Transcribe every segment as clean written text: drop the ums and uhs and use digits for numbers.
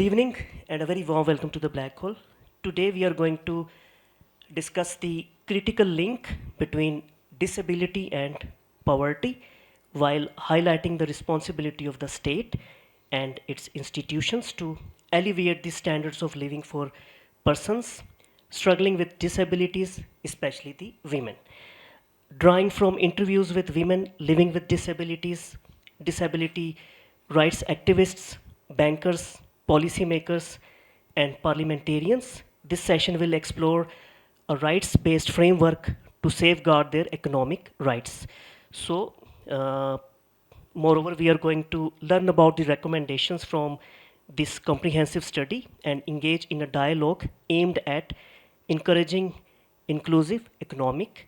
Good evening and a very warm welcome to the Black Hole. Today we are going to discuss the critical link between disability and poverty while highlighting the responsibility of the state and its institutions to alleviate the standards of living for persons struggling with disabilities, especially the women. Drawing from interviews with women living with disabilities, disability rights activists, bankers, policymakers, and parliamentarians, this session will explore a rights based framework to safeguard their economic rights. So, uh, moreover, we are going to learn about the recommendations from this comprehensive study and engage in a dialogue aimed at encouraging inclusive economic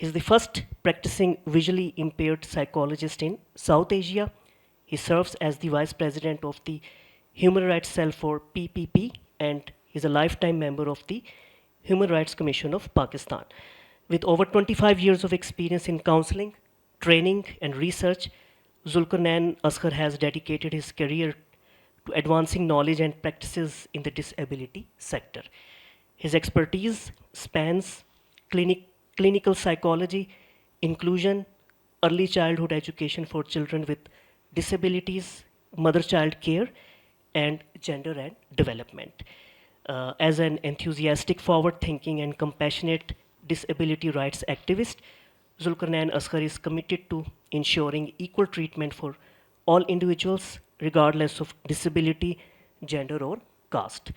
He's the first practicing visually impaired psychologist in South Asia. He serves as the vice president of the Human Rights Cell for PPP and is a lifetime member of the Human Rights Commission of Pakistan. With over 25 years of experience in counseling, training, and research, Zulkarnain Asghar has dedicated his career to advancing knowledge and practices in the disability sector. His expertise spans clinical psychology, inclusion, early childhood education for children with disabilities, mother-child care, and gender and development. As an enthusiastic, forward-thinking, and compassionate disability rights activist, Zulkarnain Asghar is committed to ensuring equal treatment for all individuals, regardless of disability, gender, or caste.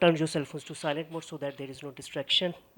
turn your cell phones to silent mode so that there is no distraction.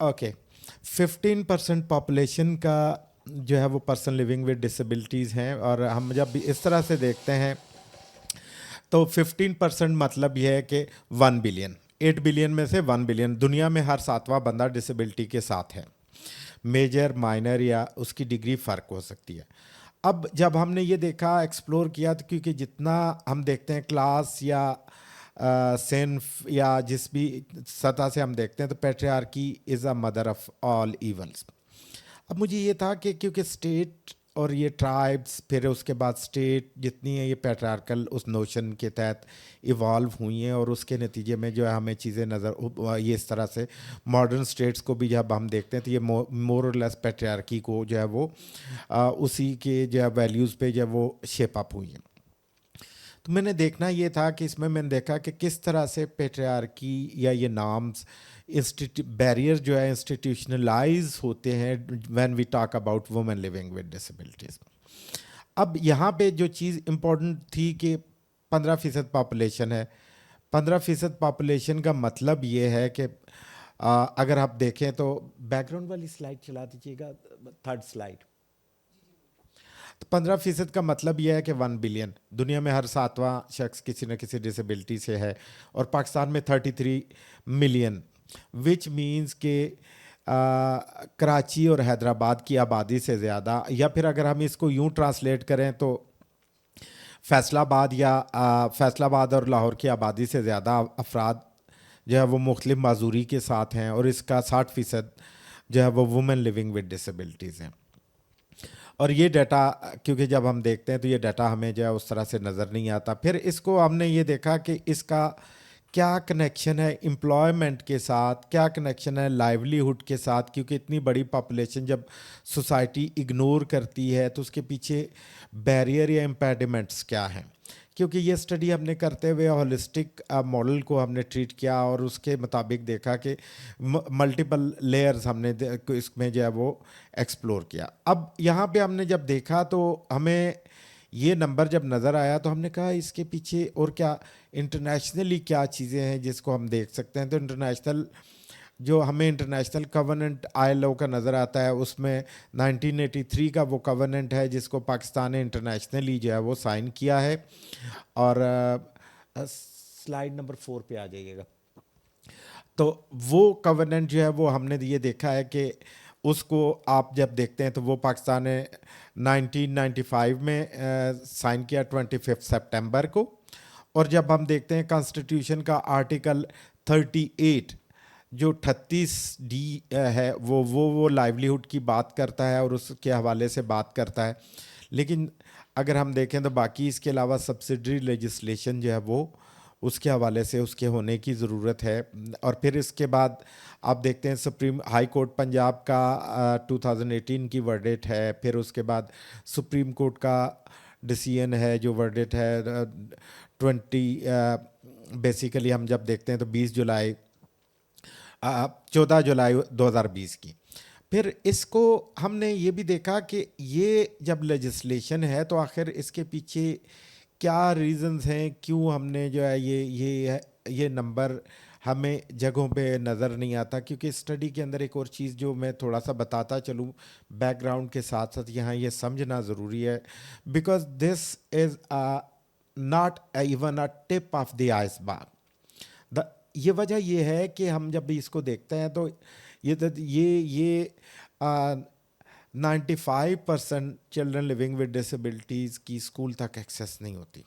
Okay 15% population کا جو ہے وہ person living with disabilities ہیں, اور ہم جب اس طرح سے دیکھتے ہیں تو 15% مطلب یہ ہے کہ 1 بلین, 8 بلین میں سے 1 بلین, دنیا میں ہر 7واں بندہ ڈسیبلٹی کے ساتھ ہے, میجر مائنر یا اس کی ڈگری فرق ہو سکتی ہے. اب جب ہم نے یہ دیکھا ایکسپلور کیا تو کیونکہ جتنا ہم دیکھتے ہیں کلاس یا صنف یا جس بھی سطح سے ہم دیکھتے ہیں تو patriarchy is a mother of all evils. اب مجھے یہ تھا کہ کیونکہ اسٹیٹ اور یہ ٹرائبس پھر اس کے بعد اسٹیٹ جتنی ہیں یہ پیٹریارکل اس نوشن کے تحت ایوالو ہوئی ہیں, اور اس کے نتیجے میں جو ہے ہمیں چیزیں نظر یہ اس طرح سے ماڈرن اسٹیٹس کو بھی جب ہم دیکھتے ہیں تو یہ مور اور لیس پیٹریارکی کو جو ہے وہ اسی کے جو ہے ویلیوز پہ جو ہے وہ شیپ اپ ہوئی ہیں. تو میں نے دیکھنا یہ تھا کہ اس میں نے دیکھا کہ کس طرح سے پیٹریارکی یا یہ نامز بیریئر جو ہے انسٹیٹیوشنلائز ہوتے ہیں when we talk about women living with disabilities. اب یہاں پہ جو چیز امپورٹنٹ تھی کہ 15% پاپولیشن ہے. 15% پاپولیشن کا مطلب یہ ہے کہ اگر آپ دیکھیں تو بیک گراؤنڈ والی سلائڈ چلا دیجیے گا, 3rd سلائڈ. تو 15% کا مطلب یہ ہے کہ 1 بلین, دنیا میں ہر 7واں شخص کسی نہ کسی ڈسیبلٹی سے ہے, اور پاکستان میں 33 ملین, وچ مینز کہ کراچی اور حیدرآباد کی آبادی سے زیادہ, یا پھر اگر ہم اس کو یوں ٹرانسلیٹ کریں تو فیصل آباد اور لاہور کی آبادی سے زیادہ افراد جو ہے وہ مختلف معذوری کے ساتھ ہیں, اور اس کا 60% جو ہے وہ وومن لیونگ ود ڈسیبلٹیز ہیں. اور یہ ڈیٹا کیونکہ جب ہم دیکھتے ہیں تو یہ ڈیٹا ہمیں جو ہے اس طرح سے نظر نہیں آتا. پھر اس کو ہم نے یہ دیکھا کہ اس کا کیا کنیکشن ہے امپلائمنٹ کے ساتھ, کیا کنیکشن ہے لائیولیہڈ کے ساتھ, کیونکہ اتنی بڑی پاپولیشن جب سوسائٹی اگنور کرتی ہے تو اس کے پیچھے بیریئر یا امپیڈیمنٹس کیا ہیں. کیونکہ یہ اسٹڈی ہم نے کرتے ہوئے ہولسٹک ماڈل کو ہم نے ٹریٹ کیا, اور اس کے مطابق دیکھا کہ ملٹیپل لیئرز ہم نے اس میں جو ہے وہ ایکسپلور کیا. اب یہاں پہ ہم نے جب دیکھا تو ہمیں یہ نمبر جب نظر آیا تو ہم نے کہا اس کے پیچھے اور کیا انٹرنیشنلی کیا چیزیں ہیں جس کو ہم دیکھ سکتے ہیں. تو انٹرنیشنل جو ہمیں انٹرنیشنل کووننٹ ILO کا نظر آتا ہے, اس میں 1983 کا وہ کووننٹ ہے جس کو پاکستان نے انٹرنیشنلی جو ہے وہ سائن کیا ہے. اور سلائیڈ نمبر 4 پہ آ جائیے گا. تو وہ کووننٹ جو ہے وہ ہم نے یہ دیکھا ہے کہ اس کو آپ جب دیکھتے ہیں تو وہ پاکستان نے 1995 میں سائن کیا 25 سپٹمبر کو. اور جب ہم دیکھتے ہیں کانسٹیٹیوشن کا آرٹیکل 38 جو 38D ہے وہ لائیولیہڈ کی بات کرتا ہے اور اس کے حوالے سے بات کرتا ہے. لیکن اگر ہم دیکھیں تو باقی اس کے علاوہ سبسڈری لیجسلیشن جو ہے وہ اس کے حوالے سے اس کے ہونے کی ضرورت ہے. اور پھر اس کے بعد آپ دیکھتے ہیں سپریم ہائی کورٹ پنجاب کا 2018 کی ورڈٹ ہے. پھر اس کے بعد سپریم کورٹ کا ڈیسیژن ہے جو ورڈٹ ہے بیسیکلی ہم جب دیکھتے ہیں تو 14 جولائی 2020 کی. پھر اس کو ہم نے یہ بھی دیکھا کہ یہ جب لیجسلیشن ہے تو آخر اس کے پیچھے کیا ریزنز ہیں, کیوں ہم نے جو ہے یہ نمبر ہمیں جگہوں پہ نظر نہیں آتا. کیونکہ اسٹڈی کے اندر ایک اور چیز جو میں تھوڑا سا بتاتا چلوں بیک گراؤنڈ کے ساتھ ساتھ یہاں یہ سمجھنا ضروری ہے, because this is not even a tip of the ice برگ. یہ وجہ یہ ہے کہ ہم جب بھی اس کو دیکھتے ہیں تو یہ 95% چلڈرن لیونگ ود ڈسیبلٹیز کی اسکول تک ایکسیس نہیں ہوتی.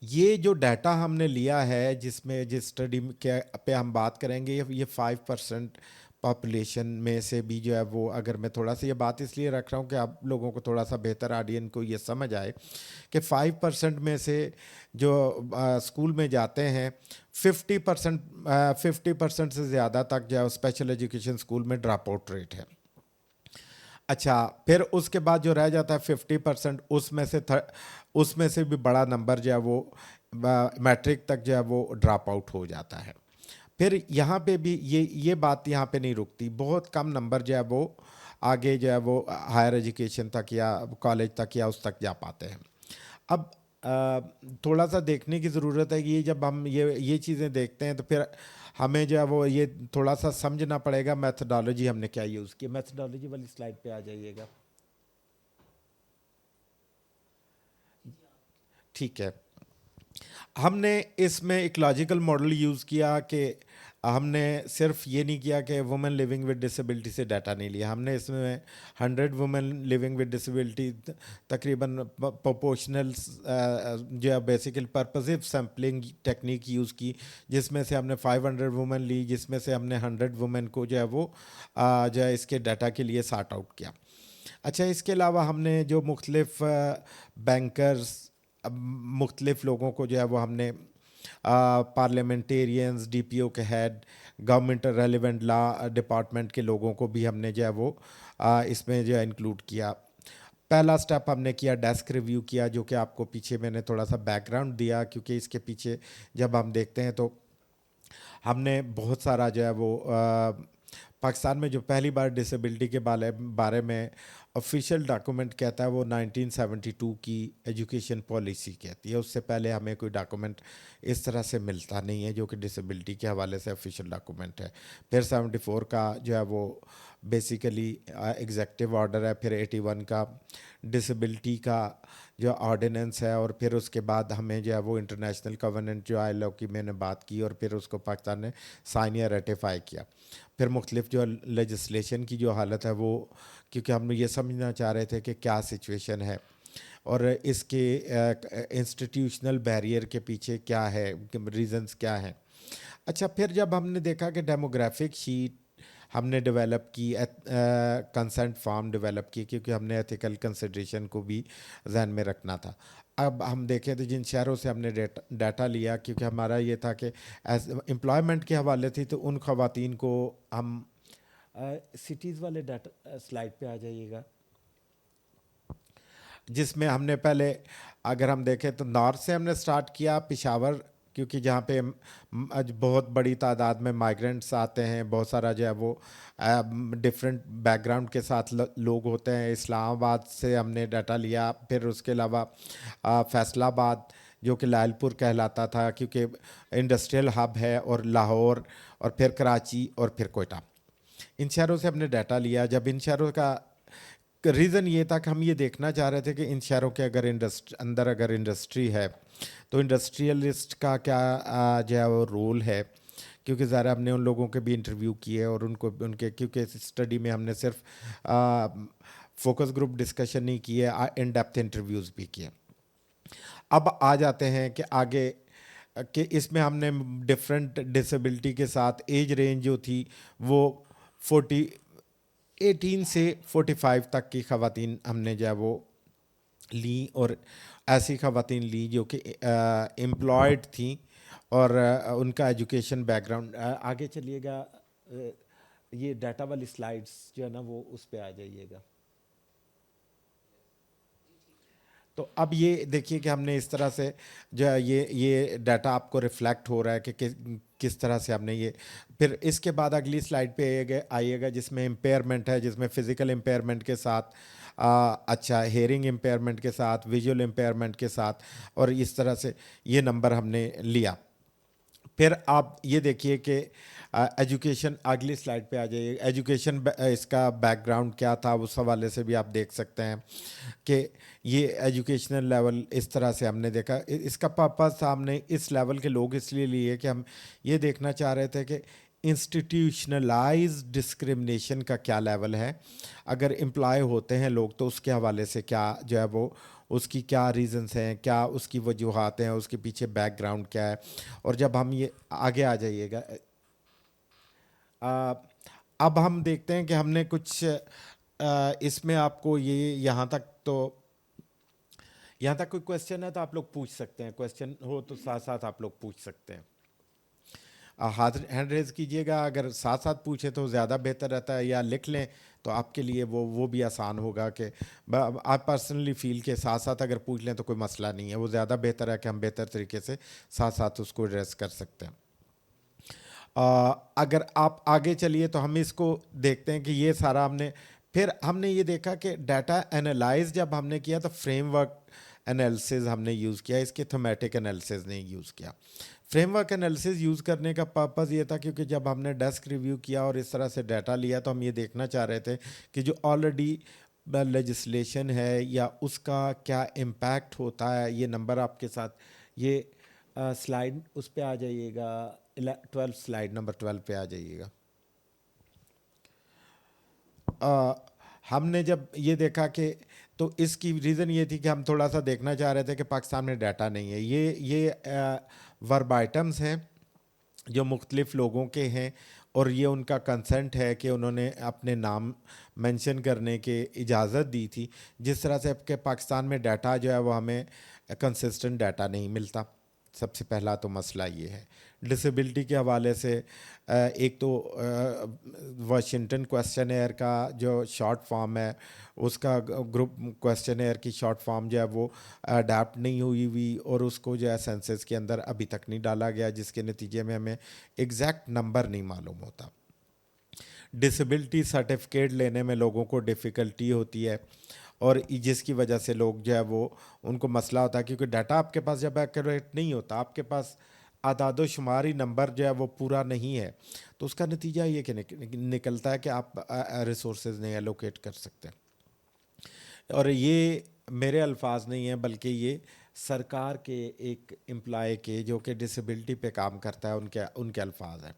یہ جو ڈیٹا ہم نے لیا ہے جس اسٹڈی پہ ہم بات کریں گے, یہ 5% پاپولیشن میں سے بھی جو ہے وہ, اگر میں تھوڑا سا یہ بات اس لیے رکھ رہا ہوں کہ آپ لوگوں کو تھوڑا سا بہتر آڈین کو یہ سمجھ آئے کہ 5% میں سے جو اسکول میں جاتے ہیں 50% سے زیادہ تک جو ہے اسپیشل ایجوکیشن اسکول میں ڈراپ آؤٹ ریٹ ہے. اچھا, پھر اس کے بعد جو رہ جاتا ہے 50%, اس میں سے بھی بڑا نمبر جو ہے وہ میٹرک تک جو ہے وہ ڈراپ آؤٹ ہو جاتا ہے. پھر یہاں پہ بھی یہ بات یہاں پہ نہیں رکتی, بہت کم نمبر جو ہے وہ آگے جو ہے وہ ہائر ایجوکیشن تک یا کالج تک یا اس تک جا پاتے ہیں. اب تھوڑا سا دیکھنے کی ضرورت ہے کہ جب ہم یہ چیزیں دیکھتے ہیں تو پھر ہمیں جو ہے وہ یہ تھوڑا سا سمجھنا پڑے گا میتھڈالوجی ہم نے کیا یوز کی. میتھڈالوجی والی سلائڈ پہ آ جائیے گا. ٹھیک ہے. ہم نے اس میں ایک لاجیکل ماڈل یوز کیا کہ ہم نے صرف یہ نہیں کیا کہ وومن لیونگ ود ڈسیبلٹی سے ڈیٹا نہیں لیا. ہم نے اس میں 100 وومن لیونگ ود ڈسیبلٹی تقریباً پروپورشنل جو ہے بیسیکلی پرپزیو سیمپلنگ ٹیکنیک یوز کی, جس میں سے ہم نے 500 وومن لی, جس میں سے ہم نے 100 وومن کو جو ہے وہ جو ہے اس کے ڈیٹا کے لیے سارٹ آؤٹ کیا. اچھا, اس کے علاوہ ہم نے جو مختلف بینکرز, مختلف لوگوں کو جو ہے وہ ہم نے پارلیمنٹیرینز, ڈی پی او کے ہیڈ, گورنمنٹ ریلیونٹ لا ڈپارٹمنٹ کے لوگوں کو بھی ہم نے جو ہے وہ اس میں جو ہے انکلوڈ کیا. پہلا سٹیپ ہم نے کیا ڈیسک ریویو کیا, جو کہ آپ کو پیچھے میں نے تھوڑا سا بیک گراؤنڈ دیا, کیونکہ اس کے پیچھے جب ہم دیکھتے ہیں تو ہم نے بہت سارا جو ہے وہ پاکستان میں جو پہلی بار ڈسیبلٹی کے بارے میں آفیشیل ڈاکومنٹ کہتا ہے وہ 1972 کی ایجوکیشن پالیسی کہتی ہے. اس سے پہلے ہمیں کوئی ڈاکومنٹ اس طرح سے ملتا نہیں ہے جو کہ ڈسیبلٹی کے حوالے سے آفیشیل ڈاکومنٹ ہے. پھر 74 کا جو ہے وہ بیسیکلی ایگزیکٹو آرڈر ہے, پھر 81 کا ڈسیبلٹی کا جو آرڈیننس ہے, اور پھر اس کے بعد ہمیں جو ہے وہ انٹرنیشنل کووننٹ جو ILO کی میں نے بات کی, اور پھر اس کو پاکستان نے سائن یا ریٹیفائی کیا. پھر مختلف جو لیجسلیشن کی جو حالت ہے وہ, کیونکہ ہم یہ سمجھنا چاہ رہے تھے کہ کیا سچویشن ہے اور اس کے انسٹیٹیوشنل بیریئر کے پیچھے کیا ہے, ریزنز کیا ہیں. اچھا, پھر جب ہم نے دیکھا کہ ڈیموگرافک شیٹ ہم نے ڈیولپ کی, کنسنٹ فارم ڈیولپ کی, کیونکہ ہم نے ایتھیکل کنسیڈریشن کو بھی ذہن میں رکھنا تھا. اب ہم دیکھیں تو جن شہروں سے ہم نے ڈیٹا لیا, کیونکہ ہمارا یہ تھا کہ امپلائمنٹ کے حوالے تھی, تو ان خواتین کو ہم سٹیز والے ڈیٹا سلائڈ پہ آ جائیے گا, جس میں ہم نے پہلے اگر ہم دیکھیں تو نارتھ سے ہم نے سٹارٹ کیا, پشاور, کیونکہ جہاں پہ بہت بڑی تعداد میں مائیگرنٹس آتے ہیں, بہت سارا جو ہے وہ ڈفرینٹ بیک گراؤنڈ کے ساتھ لوگ ہوتے ہیں. اسلام آباد سے ہم نے ڈیٹا لیا, پھر اس کے علاوہ فیصل آباد جو کہ لائل پور کہلاتا تھا کیونکہ انڈسٹریل ہب ہے, اور لاہور, اور پھر کراچی, اور پھر کوئٹہ. ان شہروں سے ہم نے ڈیٹا لیا. جب ان شہروں کا ریزن یہ تھا کہ ہم یہ دیکھنا چاہ رہے تھے کہ ان شہروں کے اندر اگر انڈسٹری ہے تو انڈسٹریلسٹ کا کیا جو ہے وہ رول ہے, کیونکہ ظاہر ہم نے ان لوگوں کے بھی انٹرویو کیے, اور ان کے کیونکہ اس اسٹڈی میں ہم نے صرف فوکس گروپ ڈسکشن نہیں کیے, ان ڈیپتھ انٹرویوز بھی کیے. اب آ جاتے ہیں کہ آگے کہ اس میں ہم نے ڈفرینٹ ڈسیبلٹی کے ساتھ ایج رینج جو تھی وہ 18 سے 45 تک کی خواتین ہم نے جو ہے وہ لی, اور ایسی خواتین لی جو کہ امپلائڈ تھیں, اور ان کا ایجوکیشن بیک گراؤنڈ. آگے چلیے گا, یہ ڈیٹا والی سلائڈس جو ہے نا وہ اس پہ آ جائیے گا. تو اب یہ دیکھیے کہ ہم نے اس طرح سے جو ہے یہ ڈیٹا آپ کو ریفلیکٹ ہو رہا ہے کہ کس طرح سے ہم نے یہ. پھر اس کے بعد اگلی سلائڈ پہ آئیے گا جس میں امپیئرمنٹ ہے, جس میں فزیکل امپیئرمنٹ کے ساتھ اچھا ہیئرنگ امپیئرمنٹ کے ساتھ, ویژول امپیئرمنٹ کے ساتھ, اور اس طرح سے یہ نمبر ہم نے لیا. پھر آپ یہ دیکھیے کہ ایجوکیشن, اگلی سلائڈ پہ آ جائیے, ایجوکیشن اس کا بیک گراؤنڈ کیا تھا اس حوالے سے بھی آپ دیکھ سکتے ہیں کہ یہ ایجوکیشنل لیول اس طرح سے ہم نے دیکھا. اس کا پرپس تھا, ہم نے اس لیول کے لوگ اس لیے لیے کہ ہم یہ دیکھنا چاہ رہے تھے کہ انسٹیٹیوشنلائز ڈسکرمنیشن کا کیا لیول ہے, اگر امپلائی ہوتے ہیں لوگ تو اس کے حوالے سے کیا جو ہے وہ اس کی کیا ریزنس ہیں, کیا اس کی وجوہات ہیں, اس کے پیچھے بیک گراؤنڈ کیا ہے. اور جب ہم یہ آگے آ جائیے گا, اب ہم دیکھتے ہیں کہ ہم نے کچھ اس میں آپ کو یہ یہاں تک کوئی کویشچن ہے تو آپ لوگ پوچھ سکتے ہیں, کویشچن ہو تو ساتھ ساتھ آپ لوگ پوچھ سکتے ہیں. ہاتھ ہینڈ ریز کیجیے گا, اگر ساتھ ساتھ پوچھیں تو زیادہ بہتر رہتا ہے, یا لکھ لیں تو آپ کے لیے وہ بھی آسان ہوگا. کہ آپ پرسنلی فیل کے ساتھ ساتھ اگر پوچھ لیں تو کوئی مسئلہ نہیں ہے, وہ زیادہ بہتر ہے کہ ہم بہتر طریقے سے ساتھ ساتھ اس کو ایڈریس کر سکتے ہیں. اگر آپ آگے چلیے تو ہم اس کو دیکھتے ہیں کہ یہ سارا ہم نے پھر ہم نے یہ دیکھا کہ ڈیٹا انالائز جب ہم نے کیا تو فریم ورک انالیسز ہم نے یوز کیا, اس کے تھمیٹک انالیسز نہیں یوز کیا. فریم ورک انالیسز یوز کرنے کا پرپز یہ تھا کیونکہ جب ہم نے ڈیسک ریویو کیا اور اس طرح سے ڈیٹا لیا تو ہم یہ دیکھنا چاہ رہے تھے کہ جو آلریڈی لیجسلیشن ہے یا اس کا کیا امپیکٹ ہوتا ہے. یہ نمبر آپ کے ساتھ, یہ سلائڈ اس پہ آ جائیے گا 12, سلائڈ نمبر 12 پہ آ جائیے گا. ہم نے جب یہ دیکھا کہ تو اس کی ریزن یہ تھی کہ ہم تھوڑا سا دیکھنا چاہ رہے تھے کہ پاکستان میں ڈیٹا نہیں ہے. یہ ورب آئٹمس ہیں جو مختلف لوگوں کے ہیں اور یہ ان کا کنسنٹ ہے کہ انہوں نے اپنے نام مینشن کرنے کے اجازت دی تھی. جس طرح سے کہ پاکستان میں ڈیٹا جو ہے وہ ہمیں کنسسٹنٹ ڈیٹا نہیں ملتا. سب سے پہلا تو مسئلہ یہ ہے. ڈسیبلٹی کے حوالے سے ایک تو واشنگٹن کویسچن ایئر کا جو شارٹ فارم ہے اس کا گروپ کویسچن ایئر کی شارٹ فارم جو ہے وہ اڈیپٹ نہیں ہوئی اور اس کو جو ہے سینسس کے اندر ابھی تک نہیں ڈالا گیا, جس کے نتیجے میں ہمیں ایگزیکٹ نمبر نہیں معلوم ہوتا. ڈسیبلٹی سرٹیفکیٹ لینے میں لوگوں کو ڈیفیکلٹی ہوتی ہے اور جس کی وجہ سے لوگ جو ہے وہ ان کو مسئلہ ہوتا ہے کیونکہ ڈیٹا آپ کے پاس جب ایکوریٹ نہیں ہوتا, آپ کے پاس اعداد و شماری نمبر جو ہے وہ پورا نہیں ہے, تو اس کا نتیجہ یہ کہ نکلتا ہے کہ آپ ریسورسز نہیں ایلوکیٹ کر سکتے. اور یہ میرے الفاظ نہیں ہیں بلکہ یہ سرکار کے ایک امپلائی کے جو کہ ڈسیبلٹی پہ کام کرتا ہے ان کے الفاظ ہیں.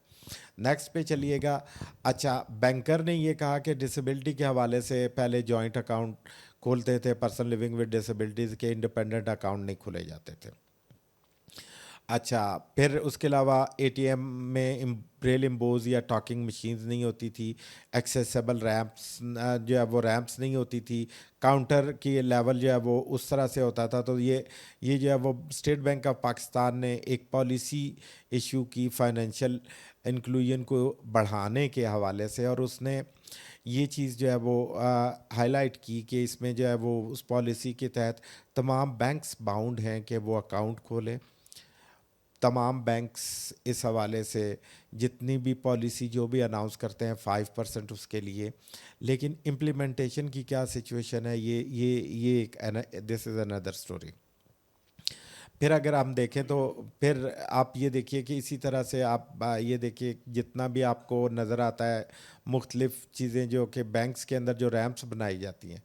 نیکسٹ پہ چلیے گا. اچھا, بینکر نے یہ کہا کہ ڈسیبلٹی کے حوالے سے پہلے جوائنٹ اکاؤنٹ کھولتے تھے پرسن لیونگ ود ڈسیبلٹیز کے, انڈیپینڈنٹ اکاؤنٹ نہیں کھولے جاتے تھے. اچھا, پھر اس کے علاوہ اے ٹی ایم میں بریل امبوز یا ٹاکنگ مشینز نہیں ہوتی تھی, ایکسیسیبل ریمپس جو ہے وہ ریمپس نہیں ہوتی تھی, کاؤنٹر کی لیول جو ہے وہ اس طرح سے ہوتا تھا. تو یہ جو ہے وہ اسٹیٹ بینک آف پاکستان نے ایک پالیسی ایشو کی فائنینشیل انکلوژن کو بڑھانے کے حوالے سے, اور اس نے یہ چیز جو ہے وہ ہائی لائٹ کی کہ اس میں جو ہے وہ اس پالیسی کے تحت تمام بینکس باؤنڈ ہیں کہ وہ اکاؤنٹ کھولیں. تمام بینکس اس حوالے سے جتنی بھی پالیسی جو بھی اناؤنس کرتے ہیں 5% اس کے لیے, لیکن امپلیمنٹیشن کی کیا سچویشن ہے یہ ایک دس از اندر اسٹوری. پھر اگر ہم دیکھیں تو پھر آپ یہ دیکھیے کہ اسی طرح سے آپ یہ دیکھیے جتنا بھی آپ کو نظر آتا ہے مختلف چیزیں جو کہ بینکس کے اندر جو ریمپس بنائی جاتی ہیں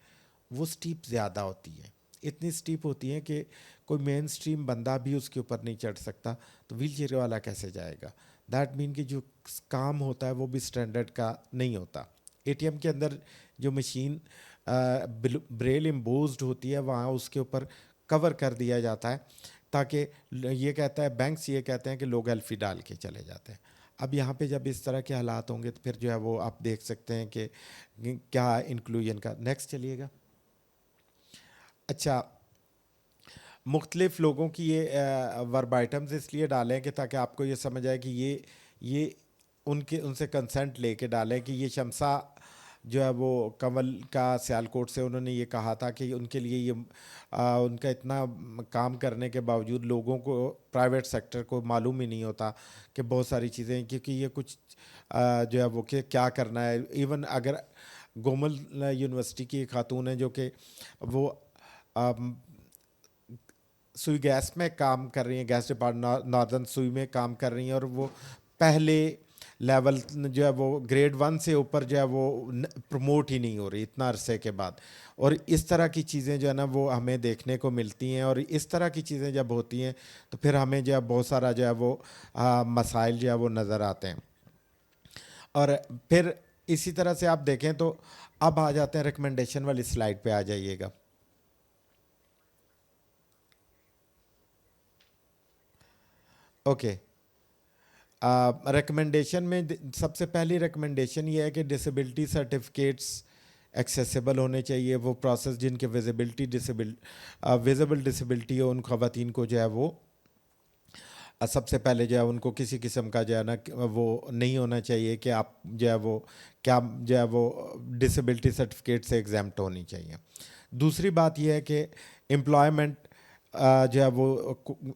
وہ سٹیپ زیادہ ہوتی ہیں, اتنی سٹیپ ہوتی ہیں کہ کوئی مین سٹریم بندہ بھی اس کے اوپر نہیں چڑھ سکتا, تو ویل چیئر والا کیسے جائے گا. دیٹ مین کہ جو کام ہوتا ہے وہ بھی اسٹینڈرڈ کا نہیں ہوتا. اے ٹی ایم کے اندر جو مشین بریل امبوزڈ ہوتی ہے وہاں اس کے اوپر کور کر دیا جاتا ہے تاکہ یہ کہتا ہے بینکس یہ کہتے ہیں کہ لوگ ایلفی ڈال کے چلے جاتے ہیں. اب یہاں پہ جب اس طرح کے حالات ہوں گے تو پھر جو ہے وہ آپ دیکھ سکتے ہیں کہ کیا انکلوژن کا. نیکسٹ چلیے گا. اچھا, مختلف لوگوں کی یہ ورب آئٹمز اس لیے ڈالیں کہ تاکہ آپ کو یہ سمجھ آئے کہ یہ ان سے کنسنٹ لے کے ڈالیں کہ یہ شمسا جو ہے وہ کنول کا سیالکوٹ سے انہوں نے یہ کہا تھا کہ ان کے لیے یہ ان کا اتنا کام کرنے کے باوجود لوگوں کو پرائیویٹ سیکٹر کو معلوم ہی نہیں ہوتا کہ بہت ساری چیزیں, کیونکہ یہ کچھ جو ہے وہ کہ کیا کرنا ہے. ایون اگر گومل یونیورسٹی کی ایک خاتون ہیں جو کہ وہ سوئی گیس میں کام کر رہی ہیں, گیس ڈپارٹمنٹ ناردرن سوئی میں کام کر رہی ہیں, اور وہ پہلے لیول جو ہے وہ گریڈ 1 سے اوپر جو ہے وہ پروموٹ ہی نہیں ہو رہی اتنا عرصے کے بعد. اور اس طرح کی چیزیں جو ہے نا وہ ہمیں دیکھنے کو ملتی ہیں, اور اس طرح کی چیزیں جب ہوتی ہیں تو پھر ہمیں جو ہے بہت سارا جو ہے وہ مسائل جو ہے وہ نظر آتے ہیں. اور پھر اسی طرح سے آپ دیکھیں تو اب آ جاتے ہیں ریکمنڈیشن والی سلائڈ پہ آ جائیے گا. اوکے, ریکمنڈیشن میں سب سے پہلی ریکمنڈیشن یہ ہے کہ ڈسیبلٹی سرٹیفکیٹس ایکسیسیبل ہونے چاہیے. وہ پروسیس جن کے ویزیبل ڈسیبلٹی ہو ان خواتین کو جو ہے وہ سب سے پہلے جو ہے ان کو کسی قسم کا جو ہے نا وہ نہیں ہونا چاہیے کہ آپ جو ہے وہ کیا جو ہے وہ ڈسیبلٹی سرٹیفکیٹ سے ایگزیمپٹ ہونی چاہیے. دوسری بات یہ ہے کہ امپلائمنٹ جو ہے وہ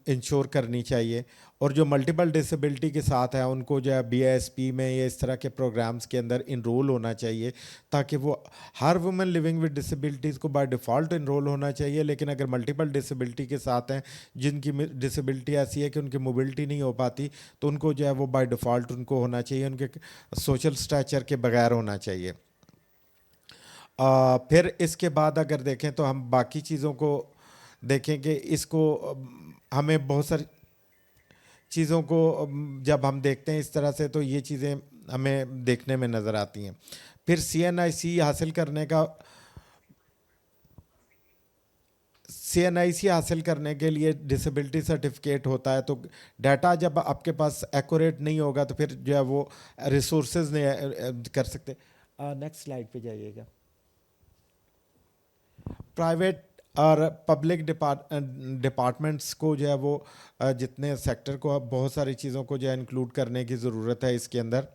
انشور کرنی چاہیے. اور جو ملٹیپل ڈسیبلٹی کے ساتھ ہیں ان کو جو ہے بی ایس پی میں یا اس طرح کے پروگرامز کے اندر انرول ہونا چاہیے, تاکہ وہ ہر وومن لیونگ ود ڈسیبلٹیز کو بائی ڈیفالٹ انرول ہونا چاہیے. لیکن اگر ملٹیپل ڈسیبلٹی کے ساتھ ہیں جن کی ڈسیبلٹی ایسی ہے کہ ان کی موبلٹی نہیں ہو پاتی, تو ان کو جو ہے وہ بائی ڈیفالٹ ان کو ہونا چاہیے, ان کے سوشل اسٹیچر کے بغیر ہونا چاہیے. پھر اس کے بعد اگر دیکھیں تو ہم باقی چیزوں کو دیکھیں کہ اس کو ہمیں بہت ساری چیزوں کو جب ہم دیکھتے ہیں اس طرح سے تو یہ چیزیں ہمیں دیکھنے میں نظر آتی ہیں. پھر CNIC حاصل کرنے کے لیے ڈسیبلٹی سرٹیفکیٹ ہوتا ہے. تو ڈیٹا جب آپ کے پاس ایکوریٹ نہیں ہوگا تو پھر جو ہے وہ ریسورسز نہیں کر سکتے. نیکسٹ سلائڈ پہ جائیے گا. پرائیویٹ اور پبلک ڈپارٹمنٹس کو جو ہے وہ جتنے سیکٹر کو بہت ساری چیزوں کو جو ہے انکلوڈ کرنے کی ضرورت ہے اس کے اندر,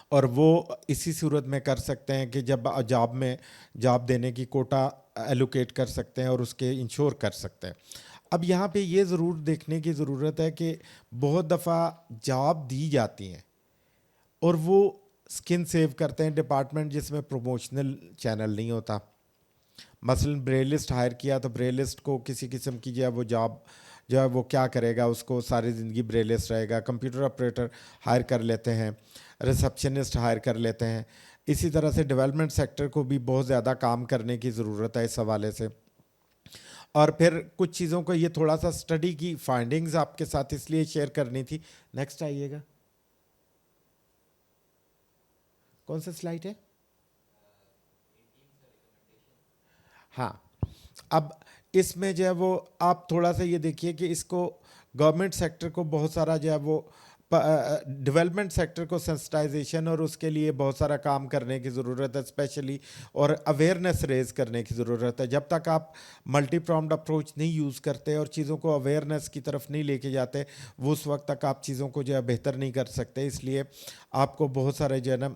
اور وہ اسی صورت میں کر سکتے ہیں کہ جب جاب دینے کی کوٹا ایلوکیٹ کر سکتے ہیں اور اس کے انشور کر سکتے ہیں. اب یہاں پہ یہ ضرور دیکھنے کی ضرورت ہے کہ بہت دفعہ جاب دی جاتی ہیں اور وہ سکن سیو کرتے ہیں ڈپارٹمنٹ جس میں پروموشنل چینل نہیں ہوتا. مثلاً بریلسٹ ہائر کیا تو بریلسٹ کو کسی قسم کی جو ہے وہ جاب جو ہے وہ کیا کرے گا, اس کو ساری زندگی بریلسٹ رہے گا. کمپیوٹر آپریٹر ہائر کر لیتے ہیں, ریسپشنسٹ ہائر کر لیتے ہیں. اسی طرح سے ڈیولپمنٹ سیکٹر کو بھی بہت زیادہ کام کرنے کی ضرورت ہے اس حوالے سے. اور پھر کچھ چیزوں کو یہ تھوڑا سا اسٹڈی کی فائنڈنگز آپ کے ساتھ اس لیے شیئر کرنی تھی. نیکسٹ آئیے گا. کون سا سلائڈ ہے؟ ہاں, اب اس میں جو ہے وہ آپ تھوڑا سا یہ دیکھیے کہ اس کو گورنمنٹ سیکٹر کو بہت سارا جو ہے وہ ڈیولپمنٹ سیکٹر کو سینسٹائزیشن اور اس کے لیے بہت سارا کام کرنے کی ضرورت ہے اسپیشلی, اور اویئرنیس ریز کرنے کی ضرورت ہے. جب تک آپ ملٹی پرامڈ اپروچ نہیں یوز کرتے اور چیزوں کو اویئرنیس کی طرف نہیں لے کے جاتے, وہ اس وقت تک آپ چیزوں کو جو ہے بہتر نہیں کر سکتے. اس لیے آپ کو بہت سارے جو ہے نا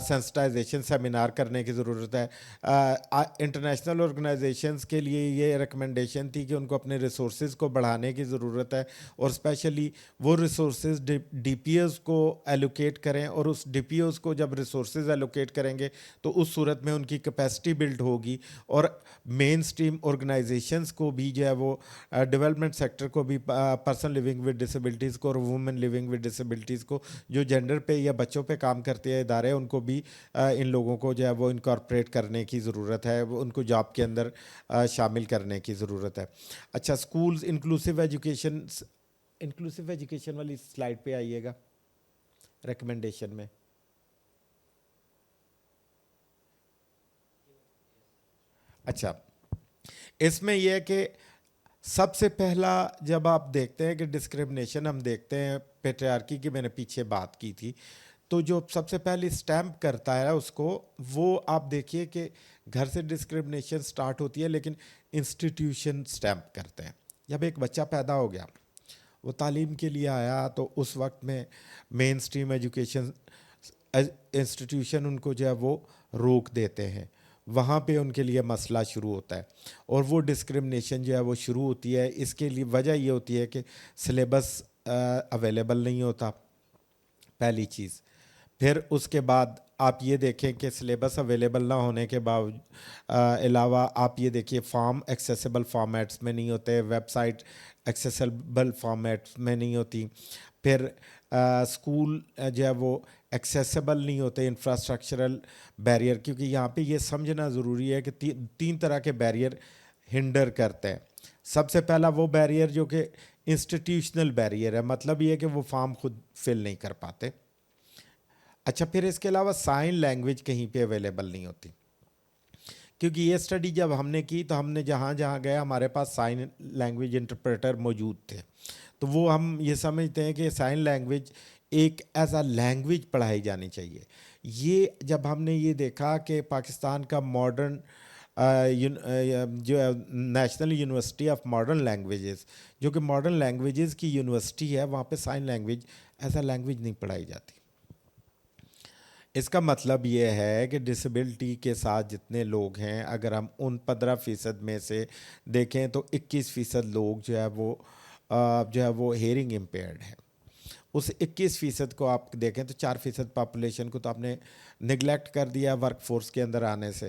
سینسٹائزیشن سیمینار کرنے کی ضرورت ہے. انٹرنیشنل آرگنائزیشنز کے لیے یہ ریکمنڈیشن تھی کہ ان کو اپنے ریسورسز کو بڑھانے کی ضرورت ہے, اور اسپیشلی وہ ریسورسز ڈی پی اوز کو ایلوکیٹ کریں, اور اس ڈی پی اوز کو جب ریسورسز ایلوکیٹ کریں گے تو اس صورت میں ان کی کیپیسٹی بلڈ ہوگی, اور مین اسٹریم آرگنائزیشنز کو بھی جو ہے وہ ڈیولپمنٹ سیکٹر کو بھی پرسن لیونگ ود ڈسیبلٹیز کو اور وومن لیونگ ود ڈسیبلٹیز کو جو جینڈر پہ یا بچوں پہ کام کرتے ہیں ادارے, ان کو بھی ان لوگوں کو جو ہے وہ انکارپوریٹ کرنے کی ضرورت ہے, ان کو جاب کے اندر شامل کرنے کی ضرورت ہے. اچھا, اسکولز انکلوسیو ایجوکیشن والی سلائڈ پہ آئیے گا ریکمنڈیشن میں. اچھا, اس میں یہ ہے کہ سب سے پہلا جب آپ دیکھتے ہیں کہ ڈسکرمنیشن ہم دیکھتے ہیں پیٹریارکی کی, میں نے پیچھے بات کی تھی, تو جو سب سے پہلے اسٹیمپ کرتا ہے اس کو, وہ آپ دیکھیے کہ گھر سے ڈسکرمنیشن سٹارٹ ہوتی ہے لیکن انسٹیٹیوشن اسٹیمپ کرتے ہیں. جب ایک بچہ پیدا ہو گیا, وہ تعلیم کے لیے آیا, تو اس وقت میں مین اسٹریم ایجوکیشن انسٹیٹیوشن ان کو جو ہے وہ روک دیتے ہیں, وہاں پہ ان کے لیے مسئلہ شروع ہوتا ہے, اور وہ ڈسکرمنیشن جو ہے وہ شروع ہوتی ہے. اس کے لیے وجہ یہ ہوتی ہے کہ سلیبس اویلیبل نہیں ہوتا, پہلی چیز. پھر اس کے بعد آپ یہ دیکھیں کہ سلیبس اویلیبل نہ ہونے کے علاوہ آپ یہ دیکھیے فارم ایکسیسیبل فارمیٹس میں نہیں ہوتے, ویب سائٹ ایکسیسیبل فارمیٹس میں نہیں ہوتی. پھر اسکول جو ہے وہ ایکسیسیبل نہیں ہوتے, انفراسٹرکچرل بیریئر, کیونکہ یہاں پہ یہ سمجھنا ضروری ہے کہ تین طرح کے بیریئر ہنڈر کرتے ہیں. سب سے پہلا وہ بیریئر جو کہ انسٹیٹیوشنل بیریئر ہے, مطلب یہ ہے کہ وہ فارم خود فل نہیں کر پاتے. اچھا, پھر اس کے علاوہ سائن لینگویج کہیں پہ اویلیبل نہیں ہوتی, کیونکہ یہ اسٹڈی جب ہم نے کی تو ہم نے جہاں جہاں گیا ہمارے پاس سائن لینگویج انٹرپریٹر موجود تھے, تو وہ ہم یہ سمجھتے ہیں کہ سائن لینگویج ایک ایز اے لینگویج پڑھائی جانی چاہیے. یہ جب ہم نے یہ دیکھا کہ پاکستان کا ماڈرن جو National University of Modern Languages, جو کہ ماڈرن لینگویجز کی یونیورسٹی ہے, وہاں پہ sign language as a language نہیں پڑھائی جاتی. اس کا مطلب یہ ہے کہ ڈسیبلٹی کے ساتھ جتنے لوگ ہیں اگر ہم ان 15% میں سے دیکھیں تو 21% لوگ جو ہے وہ ہیئرنگ امپیئرڈ ہیں. اس 21% کو آپ دیکھیں تو 4% پاپولیشن کو تو آپ نے نگلیکٹ کر دیا ورک فورس کے اندر آنے سے,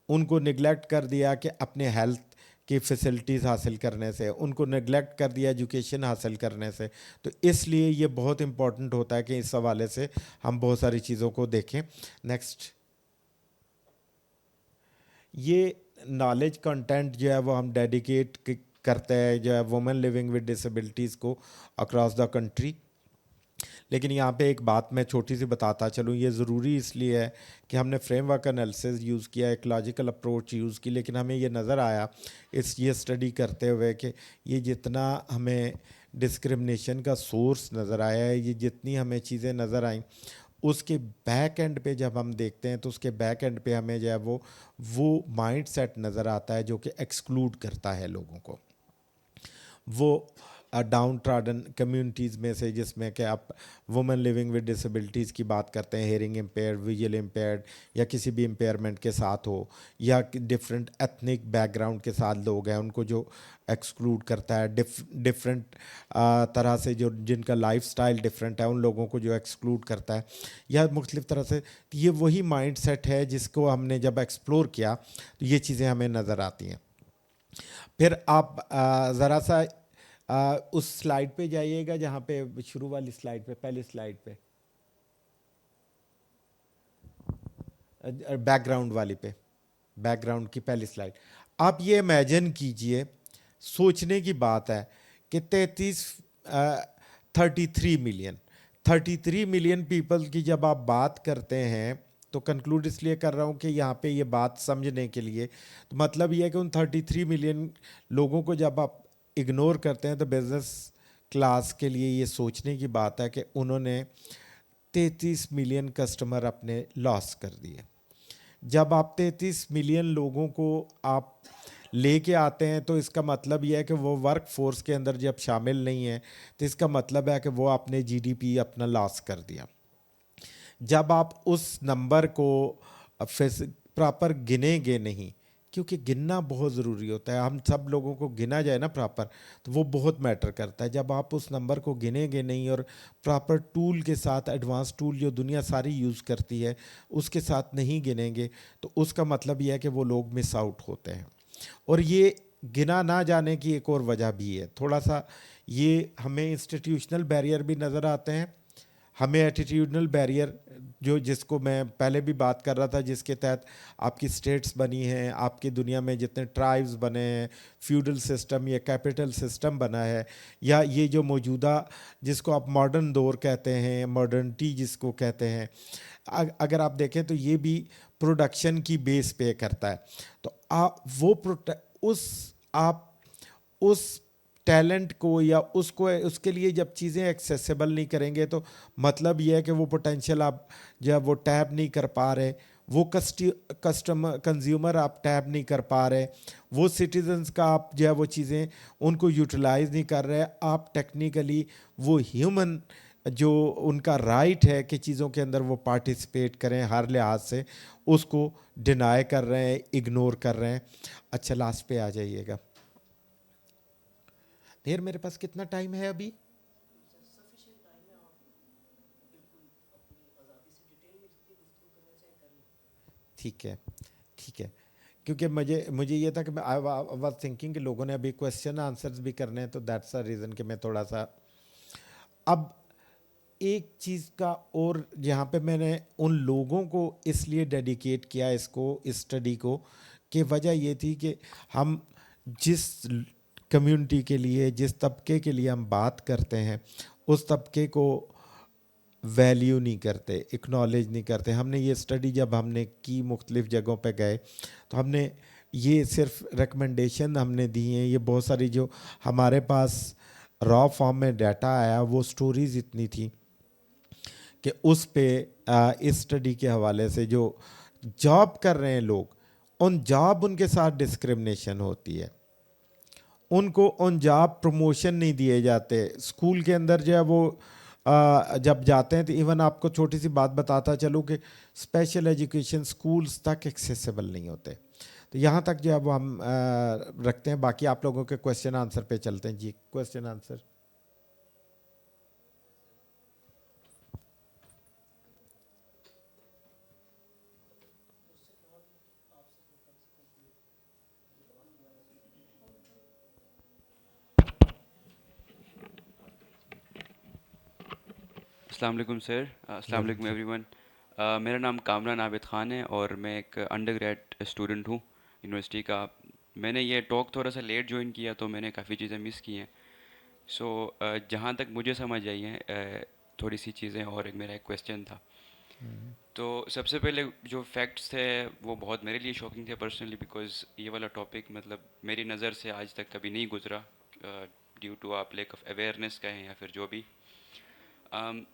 ان کو نگلیکٹ کر دیا کہ اپنے ہیلتھ کی فیسلٹیز حاصل کرنے سے, ان کو نگلیکٹ کر دیا ایجوکیشن حاصل کرنے سے. تو اس لیے یہ بہت امپورٹنٹ ہوتا ہے کہ اس حوالے سے ہم بہت ساری چیزوں کو دیکھیں. نیکسٹ, یہ نالج کنٹینٹ جو ہے وہ ہم ڈیڈیکیٹ کرتے ہیں جو ہے وومن لیونگ ود ڈسیبلٹیز کو اکراس دا کنٹری. لیکن یہاں پہ ایک بات میں چھوٹی سی بتاتا چلوں, یہ ضروری اس لیے ہے کہ ہم نے فریم ورک انالیسز یوز کیا, ایک لاجیکل اپروچ یوز کی, لیکن ہمیں یہ نظر آیا یہ اسٹڈی کرتے ہوئے کہ یہ جتنا ہمیں ڈسکرمنیشن کا سورس نظر آیا ہے, یہ جتنی ہمیں چیزیں نظر آئیں, اس کے بیک اینڈ پہ جب ہم دیکھتے ہیں تو اس کے بیک اینڈ پہ ہمیں جو ہے وہ مائنڈ سیٹ نظر آتا ہے جو کہ ایکسکلوڈ کرتا ہے لوگوں کو. وہ ڈاؤن ٹراڈن کمیونٹیز میں سے جس میں کہ آپ وومن لیونگ ود ڈسیبلٹیز کی بات کرتے ہیں, ہیئرنگ امپیئرڈ, ویژول امپیئرڈ یا کسی بھی امپیئرمنٹ کے ساتھ ہو, یا ڈفرینٹ ایتھنک بیک گراؤنڈ کے ساتھ لوگ ہیں ان کو جو ایکسکلوڈ کرتا ہے, ڈفرینٹ طرح سے جو جن کا لائف سٹائل ڈفرینٹ ہے ان لوگوں کو جو ایکسکلوڈ کرتا ہے, یا مختلف طرح سے. یہ وہی مائنڈ سیٹ ہے جس کو ہم نے جب ایکسپلور کیا تو یہ چیزیں ہمیں نظر آتی ہیں. پھر آپ ذرا سا اس سلائڈ پہ جائیے گا جہاں پہ شروع والی سلائڈ پہ, پہلی سلائڈ پہ, بیک گراؤنڈ والی پہ, بیک گراؤنڈ کی پہلی سلائڈ. آپ یہ امیجن کیجئے, سوچنے کی بات ہے کہ 33 ملین پیپل کی جب آپ بات کرتے ہیں تو کنکلوڈ اس لیے کر رہا ہوں کہ یہاں پہ یہ بات سمجھنے کے لیے, تو مطلب یہ ہے کہ ان 33 ملین لوگوں کو جب آپ اگنور کرتے ہیں تو بزنس کلاس کے لیے یہ سوچنے کی بات ہے کہ انہوں نے 33 ملین کسٹمر اپنے لاس کر دیے. جب آپ 33 ملین لوگوں کو آپ لے کے آتے ہیں تو اس کا مطلب یہ ہے کہ وہ ورک فورس کے اندر جب شامل نہیں ہیں تو اس کا مطلب ہے کہ وہ اپنے جی ڈی پی اپنا لاس کر دیا. جب آپ اس نمبر کو پراپر گنیں گے نہیں, کیونکہ گننا بہت ضروری ہوتا ہے, ہم سب لوگوں کو گنا جائے نا پراپر تو وہ بہت میٹر کرتا ہے. جب آپ اس نمبر کو گنیں گے نہیں اور پراپر ٹول کے ساتھ, ایڈوانس ٹول جو دنیا ساری یوز کرتی ہے اس کے ساتھ نہیں گنیں گے تو اس کا مطلب یہ ہے کہ وہ لوگ مس آؤٹ ہوتے ہیں. اور یہ گنا نہ جانے کی ایک اور وجہ بھی ہے, تھوڑا سا یہ ہمیں انسٹیٹیوشنل بیریئر بھی نظر آتے ہیں, ہمیں ایٹیٹیوڈنل بیریئر جس کو میں پہلے بھی بات کر رہا تھا, جس کے تحت آپ کی اسٹیٹس بنی ہیں, آپ کی دنیا میں جتنے ٹرائبز بنے ہیں, فیوڈل سسٹم یا کیپٹل سسٹم بنا ہے, یا یہ جو موجودہ جس کو آپ ماڈرن دور کہتے ہیں, ماڈرنٹی جس کو کہتے ہیں, اگر آپ دیکھیں تو یہ بھی پروڈکشن کی بیس پہ کرتا ہے. تو آپ اس ٹیلنٹ کو یا اس کے لیے جب چیزیں ایکسیسیبل نہیں کریں گے تو مطلب یہ ہے کہ وہ پوٹینشیل آپ جو ہے وہ ٹیپ نہیں کر پا رہے, وہ کنزیومر آپ ٹیپ نہیں کر پا رہے, وہ سٹیزنز کا آپ جو ہے وہ چیزیں ان کو یوٹیلائز نہیں کر رہے. آپ ٹیکنیکلی وہ ہیومن جو ان کا رائٹ ہے کہ چیزوں کے اندر وہ پارٹیسپیٹ کریں ہر لحاظ سے, اس کو ڈینائی کر رہے ہیں, اگنور کر رہے ہیں. اچھا لاسٹ پہ آ جائیے گا. دیر میرے پاس کتنا ٹائم ہے ابھی؟ ٹھیک ہے کیونکہ مجھے یہ تھا کہ میں آئی واز تھنکنگ کہ لوگوں نے ابھی کویسچن آنسرز بھی کرنے ہیں, تو دیٹس اے ریزن کہ میں تھوڑا سا. اب ایک چیز کا اور جہاں پہ میں نے ان لوگوں کو اس لیے ڈیڈیکیٹ کیا اس اسٹڈی کو, کہ وجہ یہ تھی کہ ہم جس کمیونٹی کے لیے, جس طبقے کے لیے ہم بات کرتے ہیں, اس طبقے کو ویلیو نہیں کرتے, اکنالج نہیں کرتے. ہم نے یہ اسٹڈی جب ہم نے کی مختلف جگہوں پہ گئے تو ہم نے یہ صرف ریکمنڈیشن ہم نے دی ہیں, یہ بہت ساری جو ہمارے پاس را فارم میں ڈیٹا آیا وہ سٹوریز اتنی تھیں کہ اس پہ اس اسٹڈی کے حوالے سے جو جاب کر رہے ہیں لوگ, ان کے ساتھ ڈسکرمنیشن ہوتی ہے, ان کو آن جاب پروموشن نہیں دیے جاتے. اسکول کے اندر جو ہے وہ جب جاتے ہیں تو ایون آپ کو چھوٹی سی بات بتاتا چلوں کہ اسپیشل ایجوکیشن اسکولس تک ایکسیسیبل نہیں ہوتے. تو یہاں تک جو ہے وہ ہم رکھتے ہیں. باقی آپ لوگوں کے کویشچن آنسر پہ چلتے ہیں. جی کویشچن آنسر. السلام علیکم سر. السلام علیکم ایوری ون. میرا نام کامران عابد خان ہے اور میں ایک انڈر گریڈ اسٹوڈنٹ ہوں یونیورسٹی کا. میں نے یہ ٹاک تھوڑا سا لیٹ جوائن کیا تو میں نے کافی چیزیں مس کی ہیں. سو جہاں تک مجھے سمجھ آئی ہیں تھوڑی سی چیزیں اور میرا ایک کویسچن تھا. تو سب سے پہلے جو فیکٹس تھے وہ بہت میرے لیے شاکنگ تھے پرسنلی, بیکاز یہ والا ٹاپک مطلب میری نظر سے آج تک کبھی نہیں گزرا ڈیو ٹو آپ لیک آف اویئرنیس کہیں یا پھر جو بھی.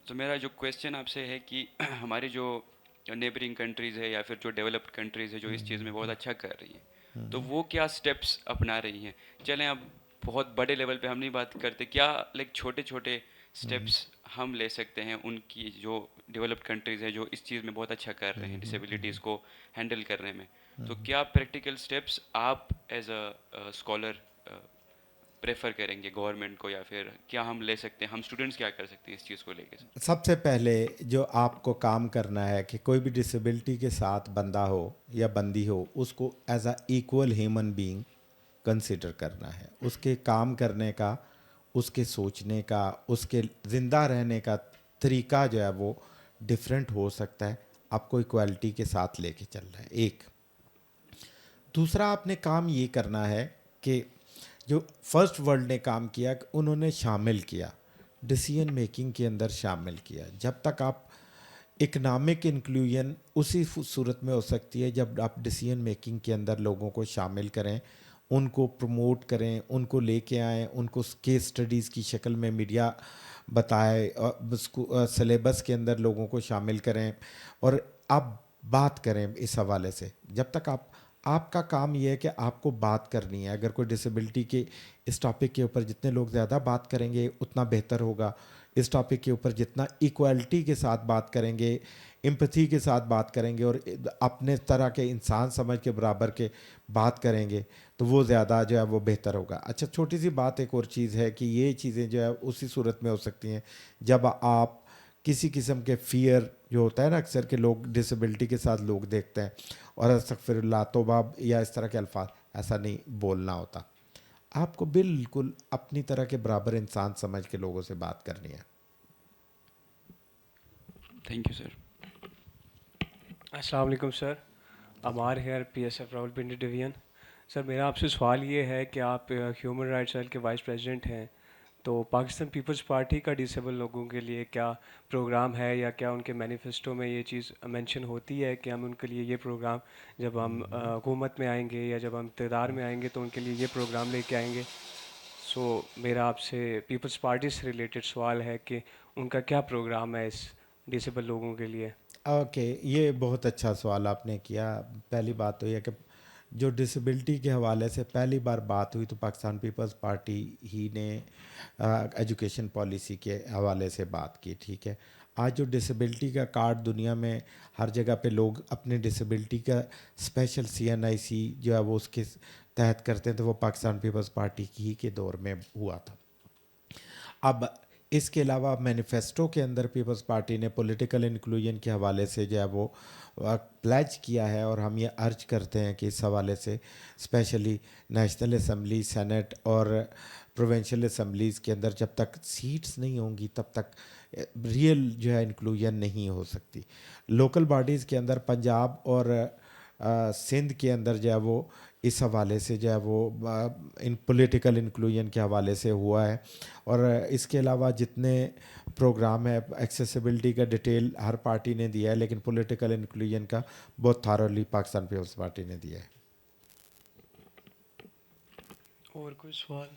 تو میرا جو کویسچن آپ سے ہے کہ ہماری جو نیبرنگ کنٹریز ہے یا پھر جو ڈیولپڈ کنٹریز ہے جو اس چیز میں بہت اچھا کر رہی ہیں, تو وہ کیا اسٹیپس اپنا رہی ہیں. چلیں اب بہت بڑے لیول پہ ہم نہیں بات کرتے, کیا لائک چھوٹے چھوٹے اسٹیپس ہم لے سکتے ہیں ان کی جو ڈیولپڈ کنٹریز ہے جو اس چیز میں بہت اچھا کر رہے ہیں ڈسیبلٹیز کو ہینڈل کرنے میں. تو کیا پریکٹیکل اسٹیپس آپ ایز اے اسکالر پریفر کریں گے گورنمنٹ کو, یا پھر کیا ہم لے سکتے ہیں, ہم اسٹوڈنٹس کیا کر سکتے ہیں اس چیز کو لے کے؟ سب سے پہلے جو آپ کو کام کرنا ہے کہ کوئی بھی ڈسیبلٹی کے ساتھ بندہ ہو یا بندی ہو, اس کو as a equal human being consider کرنا ہے. اس کے کام کرنے کا, اس کے سوچنے کا, اس کے زندہ رہنے کا طریقہ جو ہے وہ ڈفرینٹ ہو سکتا ہے. آپ کو ایکوالٹی کے ساتھ لے کے چل رہا ہے. ایک دوسرا آپ نے کام یہ کرنا ہے کہ جو فرسٹ ورلڈ نے کام کیا کہ انہوں نے شامل کیا ڈیسیژن میکنگ کے اندر شامل کیا. جب تک آپ اکنامک انکلوژن اسی صورت میں ہو سکتی ہے جب آپ ڈیسیژن میکنگ کے اندر لوگوں کو شامل کریں, ان کو پروموٹ کریں, ان کو لے کے آئیں, ان کو کیس اسٹڈیز کی شکل میں میڈیا بتائے, سلیبس کے اندر لوگوں کو شامل کریں اور آپ بات کریں اس حوالے سے. جب تک آپ کا کام یہ ہے کہ آپ کو بات کرنی ہے. اگر کوئی ڈسیبلٹی کے اس ٹاپک کے اوپر جتنے لوگ زیادہ بات کریں گے اتنا بہتر ہوگا. اس ٹاپک کے اوپر جتنا ایکوالٹی کے ساتھ بات کریں گے, امپتھی کے ساتھ بات کریں گے اور اپنے طرح کے انسان سمجھ کے برابر کے بات کریں گے تو وہ زیادہ جو ہے وہ بہتر ہوگا. اچھا چھوٹی سی بات ایک اور چیز ہے کہ یہ چیزیں جو ہے اسی صورت میں ہو سکتی ہیں جب آپ کسی قسم کے فیئر جو ہوتا ہے نا اکثر کہ لوگ ڈسیبلٹی کے ساتھ لوگ دیکھتے ہیں اور استغفر اللہ توبہ یا اس طرح کے الفاظ, ایسا نہیں بولنا ہوتا. آپ کو بالکل اپنی طرح کے برابر انسان سمجھ کے لوگوں سے بات کرنی ہے. Thank you sir. السلام علیکم sir. Ammar here, P S F Rawalpindi division. Sir میرا آپ سے سوال یہ ہے کہ آپ ہیومن رائٹس سیل کے وائس پریزیڈنٹ ہیں, تو پاکستان پیپلز پارٹی کا ڈسیبل لوگوں کے لیے کیا پروگرام ہے یا کیا ان کے مینیفیسٹو میں یہ چیز مینشن ہوتی ہے کہ ہم ان کے لیے یہ پروگرام جب ہم حکومت میں آئیں گے یا جب ہم اقتدار میں آئیں گے تو ان کے لیے یہ پروگرام لے کے آئیں گے؟ سو میرا آپ سے پیپلز پارٹی سے ریلیٹڈ سوال ہے کہ ان کا کیا پروگرام ہے اس ڈسیبل لوگوں کے لیے؟ اوکے, یہ بہت اچھا سوال آپ نے کیا. پہلی بات تو یہ کہ جو ڈسیبلٹی کے حوالے سے پہلی بار بات ہوئی تو پاکستان پیپلز پارٹی ہی نے ایجوکیشن پالیسی کے حوالے سے بات کی. ٹھیک ہے, آج جو ڈسیبلٹی کا کارڈ دنیا میں ہر جگہ پہ لوگ اپنے ڈسیبلٹی کا اسپیشل CNIC جو ہے وہ اس کے تحت کرتے ہیں, تو وہ پاکستان پیپلز پارٹی ہی کے دور میں ہوا تھا. اب اس کے علاوہ مینیفیسٹو کے اندر پیپلز پارٹی نے پولیٹیکل انکلوژن کے حوالے سے جو ہے وہ پلیج کیا ہے, اور ہم یہ ارج کرتے ہیں کہ اس حوالے سے اسپیشلی نیشنل اسمبلی, سینٹ اور پروونشل اسمبلیز کے اندر جب تک سیٹس نہیں ہوں گی تب تک ریئل جو ہے انکلوژن نہیں ہو سکتی. لوکل باڈیز کے اندر پنجاب اور سندھ کے اندر جو ہے وہ اس حوالے سے جو ہے وہ ان پولیٹیکل انکلوژن کے حوالے سے ہوا ہے. اور اس کے علاوہ جتنے پروگرام ہے ایکسیسیبلٹی کا ڈیٹیل ہر پارٹی نے دیا ہے, لیکن پولیٹیکل انکلوژن کا بہت تھارلی پاکستان پیپلز پارٹی نے دیا ہے. اور کوئی سوال؟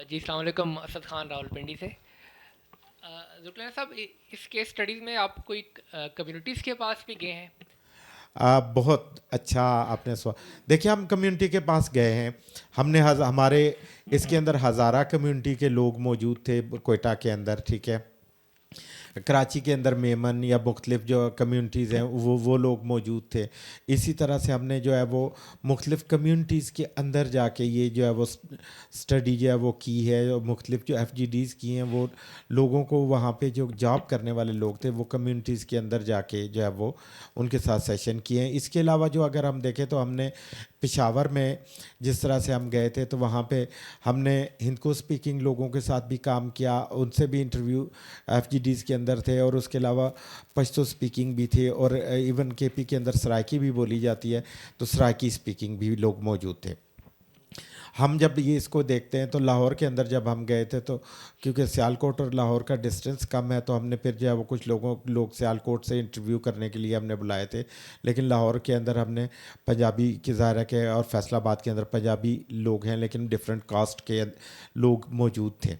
جی السلام علیکم, اسد خان راولپنڈی سے. ذوالفقار صاحب, اس کیس اسٹڈیز میں آپ کوئی کمیونٹیز کے پاس بھی گئے ہیں؟ بہت اچھا آپ نے سوال. دیکھیے ہم کمیونٹی کے پاس گئے ہیں, ہم نے ہمارے اس کے اندر ہزارہ کمیونٹی کے لوگ موجود تھے کوئٹہ کے اندر, ٹھیک ہے. کراچی کے اندر میمن یا مختلف جو کمیونٹیز ہیں وہ لوگ موجود تھے. اسی طرح سے ہم نے جو ہے وہ مختلف کمیونٹیز کے اندر جا کے یہ جو ہے وہ اسٹڈی جو ہے وہ کی ہے, مختلف جو ایف جی ڈیز کی ہیں وہ لوگوں کو وہاں پہ جو جاب کرنے والے لوگ تھے وہ کمیونٹیز کے اندر جا کے جو ہے وہ ان کے ساتھ سیشن کیے ہیں. اس کے علاوہ جو اگر ہم دیکھیں تو ہم نے پشاور میں جس طرح سے ہم گئے تھے تو وہاں پہ ہم نے ہند کو اسپیکنگ لوگوں کے ساتھ بھی کام کیا, ان سے بھی انٹرویو ایف جی ڈیز کے اندر تھے, اور اس کے علاوہ پشتو اسپیکنگ بھی تھے, اور ایون کے پی کے اندر سرائکی بھی بولی جاتی ہے تو سرائکی اسپیکنگ بھی لوگ موجود تھے. ہم جب یہ اس کو دیکھتے ہیں تو لاہور کے اندر جب ہم گئے تھے تو کیونکہ سیالکوٹ اور لاہور کا ڈسٹینس کم ہے تو ہم نے پھر جو ہے وہ کچھ لوگ سیالکوٹ سے انٹرویو کرنے کے لیے ہم نے بلائے تھے, لیکن لاہور کے اندر ہم نے پنجابی کی ظاہر ہے کہ, اور فیصل آباد کے اندر پنجابی لوگ ہیں لیکن ڈفرینٹ کاسٹ کے لوگ موجود تھے.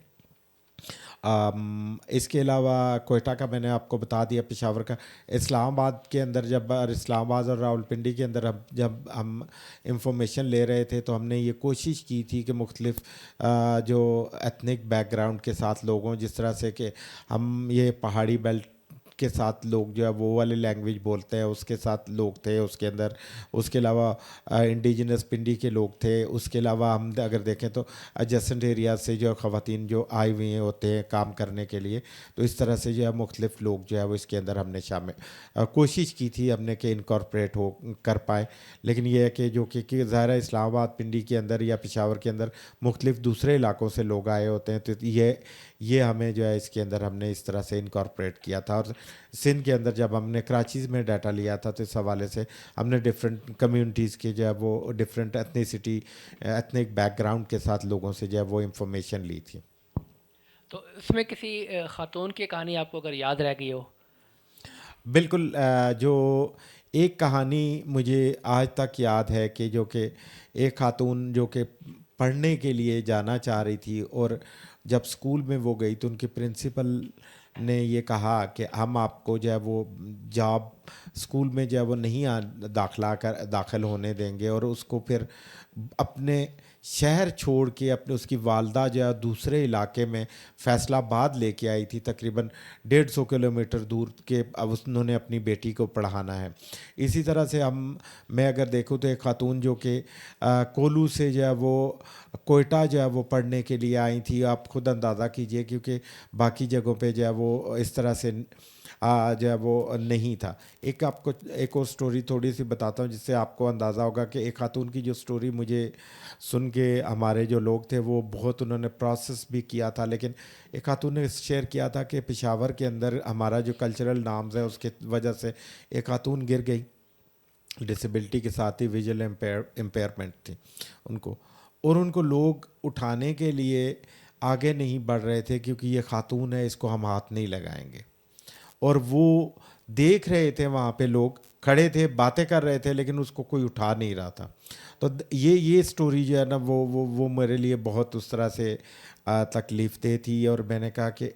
اس کے علاوہ کوئٹہ کا میں نے آپ کو بتا دیا, پشاور کا. اسلام آباد کے اندر جب اسلام آباد اور راولپنڈی کے اندر جب ہم انفارمیشن لے رہے تھے تو ہم نے یہ کوشش کی تھی کہ مختلف جو ایتھنک بیک گراؤنڈ کے ساتھ لوگوں, جس طرح سے کہ ہم یہ پہاڑی بیلٹ کے ساتھ لوگ جو ہے وہ والے لینگویج بولتے ہیں اس کے ساتھ لوگ تھے اس کے اندر. اس کے علاوہ انڈیجنس پنڈی کے لوگ تھے. اس کے علاوہ ہم اگر دیکھیں تو ایڈجسٹنٹ ایریا سے جو خواتین جو آئی ہوئی ہیں ہوتے ہیں کام کرنے کے لیے, تو اس طرح سے جو ہے مختلف لوگ جو ہے وہ اس کے اندر ہم نے شامل کوشش کی تھی ہم نے کہ انکارپوریٹ ہو کر پائے. لیکن یہ ہے کہ جو کہ ظاہر اسلام آباد پنڈی کے اندر یا پشاور کے اندر مختلف دوسرے علاقوں سے لوگ آئے ہوتے ہیں, تو یہ ہمیں جو ہے اس کے اندر ہم نے اس طرح سے انکارپوریٹ کیا تھا. اور سندھ کے اندر جب ہم نے کراچی میں ڈیٹا لیا تھا تو اس حوالے سے ہم نے ڈفرینٹ کمیونٹیز کے جو ہے وہ different ethnicity ethnic back ground کے ساتھ لوگوں سے جو ہے وہ انفارمیشن لی تھی. تو اس میں کسی خاتون کی کہانی آپ کو اگر یاد رہ گئی ہو؟ بالکل, جو ایک کہانی مجھے آج تک یاد ہے کہ جو کہ ایک خاتون جو کہ پڑھنے کے لیے جانا چاہ رہی تھی, اور جب اسکول میں وہ گئی تو ان کے پرنسپل نے یہ کہا کہ ہم آپ کو جو ہے وہ جاب اسکول میں جو ہے وہ نہیں داخل ہونے دیں گے, اور اس کو پھر اپنے شہر چھوڑ کے اپنے اس کی والدہ جو ہے دوسرے علاقے میں فیصل آباد لے کے آئی تھی, تقریباً 150 کلومیٹر دور کے. اب انہوں نے اپنی بیٹی کو پڑھانا ہے. اسی طرح سے میں اگر دیکھوں تو ایک خاتون جو کہ کولو سے جو ہے وہ کوئٹہ جو ہے وہ پڑھنے کے لیے آئی تھی. آپ خود اندازہ کیجئے کیونکہ باقی جگہوں پہ جو ہے وہ اس طرح سے جو ہے وہ نہیں تھا. آپ کو ایک اور سٹوری تھوڑی سی بتاتا ہوں جس سے آپ کو اندازہ ہوگا کہ ایک خاتون کی جو سٹوری مجھے سن کے ہمارے جو لوگ تھے وہ بہت انہوں نے پروسیس بھی کیا تھا. لیکن ایک خاتون نے شیئر کیا تھا کہ پشاور کے اندر ہمارا جو کلچرل نامز ہے اس کے وجہ سے ایک خاتون گر گئی, ڈسیبلٹی کے ساتھ ہی ویژول امپیئرمنٹ تھی ان کو, اور ان کو لوگ اٹھانے کے لیے آگے نہیں بڑھ رہے تھے کیونکہ یہ خاتون ہے, اس کو ہم ہاتھ نہیں لگائیں گے. اور وہ دیکھ رہے تھے, وہاں پہ لوگ کھڑے تھے باتیں کر رہے تھے لیکن اس کو کوئی اٹھا نہیں رہا تھا. تو یہ سٹوری جو ہے نا وہ میرے لیے بہت اس طرح سے تکلیف دہ تھی. اور میں نے کہا کہ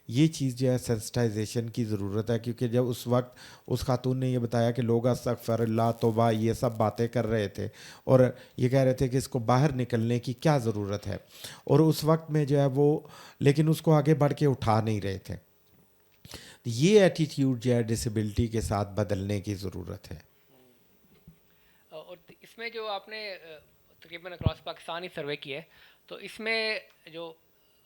یہ چیز جو ہے سینسٹائزیشن کی ضرورت ہے, کیونکہ جب اس وقت اس خاتون نے یہ بتایا کہ لوگ استغفر اللہ توبہ یہ سب باتیں کر رہے تھے اور یہ کہہ رہے تھے کہ اس کو باہر نکلنے کی کیا ضرورت ہے, اور اس وقت میں جو ہے وہ لیکن اس کو آگے بڑھ کے اٹھا نہیں رہے تھے. یہ ایٹیٹیوڈ جو ہے ڈسیبلٹی کے ساتھ بدلنے کی ضرورت ہے. اور اس میں جو آپ نے تقریباً اکراس پاکستان ہی سروے کیا ہے, تو اس میں جو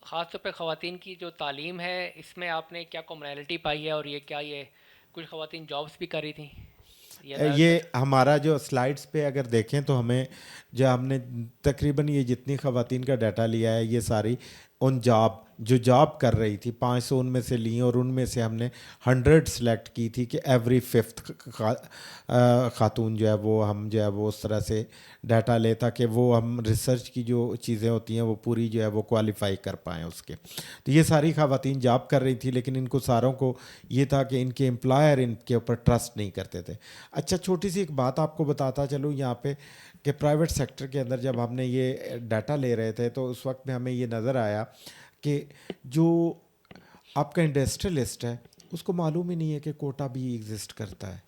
خاص طور پہ خواتین کی جو تعلیم ہے اس میں آپ نے کیا کامنالٹی پائی ہے, اور یہ کیا یہ کچھ خواتین جابس بھی کر رہی تھیں؟ یہ ہمارا جو سلائڈس پہ اگر دیکھیں تو ہم نے تقریباً یہ جتنی خواتین کا ڈیٹا لیا ہے یہ ساری ان جو جاب کر رہی تھی 500 ان میں سے لی, اور ان میں سے ہم نے 100 سلیکٹ کی تھی کہ ایوری 5th خاتون جو ہے وہ ہم جو ہے وہ اس طرح سے ڈیٹا لے تاکہ وہ ہم ریسرچ کی جو چیزیں ہوتی ہیں وہ پوری جو ہے وہ کوالیفائی کر پائیں اس کے. تو یہ ساری خواتین جاب کر رہی تھی لیکن ان کو ساروں کو یہ تھا کہ ان کے امپلائر ان کے اوپر ٹرسٹ نہیں کرتے تھے. اچھا, چھوٹی سی ایک بات آپ کو بتاتا چلوں یہاں پہ کہ پرائیویٹ سیکٹر کے اندر جب ہم نے یہ ڈیٹا لے رہے تھے تو اس وقت میں ہمیں یہ نظر آیا کہ جو آپ کا انڈسٹریلسٹ ہے اس کو معلوم ہی نہیں ہے کہ کوٹا بھی ایگزسٹ کرتا ہے.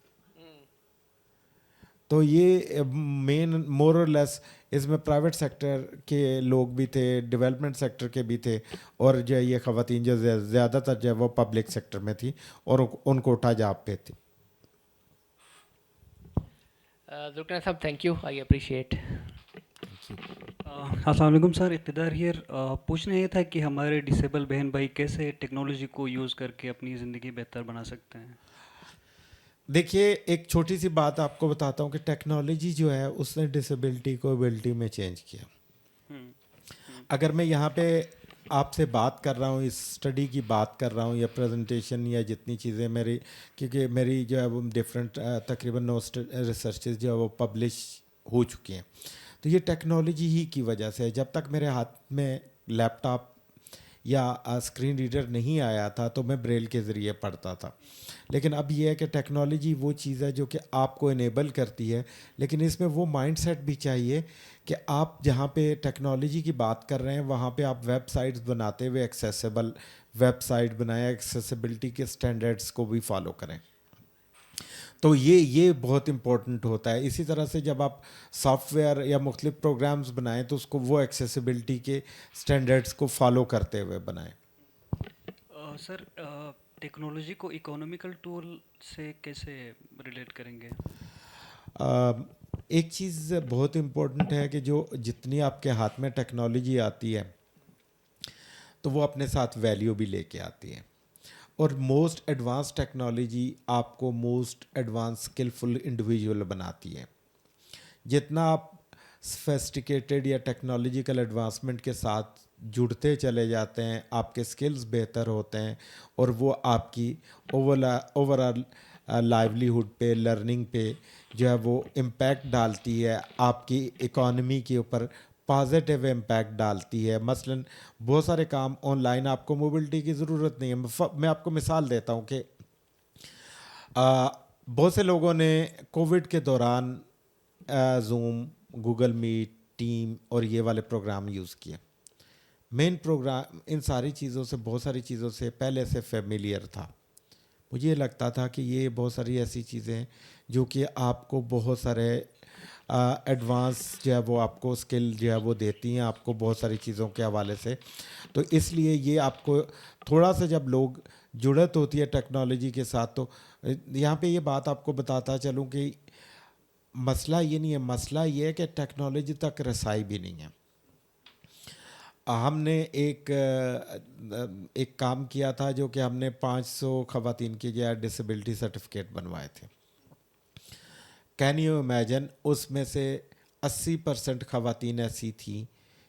تو یہ مین مور اور لیس اس میں پرائیویٹ سیکٹر کے لوگ بھی تھے, ڈیولپمنٹ سیکٹر کے بھی تھے, اور جو یہ خواتین جو زیادہ تر جو ہے وہ پبلک سیکٹر میں تھی اور ان کو اٹھا جاب پہ تھی. ذوالقرنین صاحب تھینک یو, آئی اپریشیٹ. السلام علیکم سر, اقتدار ہیئر. پوچھنا یہ تھا کہ ہمارے ڈسیبل بہن بھائی کیسے ٹیکنالوجی کو یوز کر کے اپنی زندگی بہتر بنا سکتے ہیں؟ دیکھیے ایک چھوٹی سی بات آپ کو بتاتا ہوں کہ ٹیکنالوجی جو ہے اس نے ڈسیبلٹی کو ایبلٹی میں چینج کیا. اگر میں یہاں پہ آپ سے بات کر رہا ہوں, اس اسٹڈی کی بات کر رہا ہوں یا پریزنٹیشن یا جتنی چیزیں میری, کیونکہ میری جو ہے وہ ڈفرینٹ تقریباً 9 ریسرچز جو ہے وہ پبلش ہو چکی ہیں, تو یہ ٹیکنالوجی ہی کی وجہ سے. جب تک میرے ہاتھ میں لیپ ٹاپ یا اسکرین ریڈر نہیں آیا تھا تو میں بریل کے ذریعے پڑھتا تھا, لیکن اب یہ ہے کہ ٹیکنالوجی وہ چیز ہے جو کہ آپ کو انیبل کرتی ہے, لیکن اس میں وہ مائنڈ سیٹ بھی چاہیے کہ آپ جہاں پہ ٹیکنالوجی کی بات کر رہے ہیں وہاں پہ آپ ویب سائٹس بناتے ہوئے ایکسیسیبل ویب سائٹ بنائیں, ایکسیسیبلٹی کے اسٹینڈرڈس کو بھی فالو کریں. تو یہ بہت امپورٹنٹ ہوتا ہے. اسی طرح سے جب آپ سافٹ ویئر یا مختلف پروگرامز بنائیں تو اس کو وہ ایکسیسیبلٹی کے اسٹینڈرڈس کو فالو کرتے ہوئے بنائیں. سر ٹیکنالوجی کو اکانومیکل ٹول سے کیسے ریلیٹ کریں گے؟ ایک چیز بہت امپورٹنٹ ہے کہ جو جتنی آپ کے ہاتھ میں ٹیکنالوجی آتی ہے تو وہ اپنے ساتھ ویلیو بھی لے کے آتی ہے, اور موسٹ ایڈوانس ٹیکنالوجی آپ کو موسٹ ایڈوانس اسکلفل انڈیویژول بناتی ہے. جتنا آپ سفیسٹیکیٹڈ یا ٹیکنالوجیکل ایڈوانسمنٹ کے ساتھ جڑتے چلے جاتے ہیں, آپ کے اسکلز بہتر ہوتے ہیں, اور وہ آپ کی اوور آل لائیولیہوڈ پہ, لرننگ پہ جو ہے وہ امپیکٹ ڈالتی ہے, آپ کی اکانومی کے اوپر پازیٹیو امپیکٹ ڈالتی ہے. مثلاً بہت سارے کام آن لائن آپ کو موبلٹی کی ضرورت نہیں ہے. میں آپ کو مثال دیتا ہوں کہ بہت سے لوگوں نے کووڈ کے دوران زوم, گوگل میٹ, ٹیم اور یہ والے پروگرام یوز کیے. مین پروگرام ان ساری چیزوں سے, بہت ساری چیزوں سے پہلے سے فیملیئر تھا. مجھے یہ لگتا تھا کہ یہ بہت ساری ایسی چیزیں جو کہ آپ کو بہت سارے ایڈوانس جو ہے وہ آپ کو اسکل جو ہے وہ دیتی ہیں آپ کو بہت ساری چیزوں کے حوالے سے. تو اس لیے یہ آپ کو تھوڑا سا جب لوگ جڑت ہوتی ہے ٹیکنالوجی کے ساتھ, تو یہاں پہ یہ بات آپ کو بتاتا چلوں کہ مسئلہ یہ نہیں ہے, مسئلہ یہ ہے کہ ٹیکنالوجی تک رسائی بھی نہیں ہے. ہم نے ایک کام کیا تھا جو کہ ہم نے 500 خواتین کی جو ہے ڈسیبلٹی سرٹیفکیٹ بنوائے تھے. کین یو امیجن, اس میں سے 80% خواتین ایسی تھیں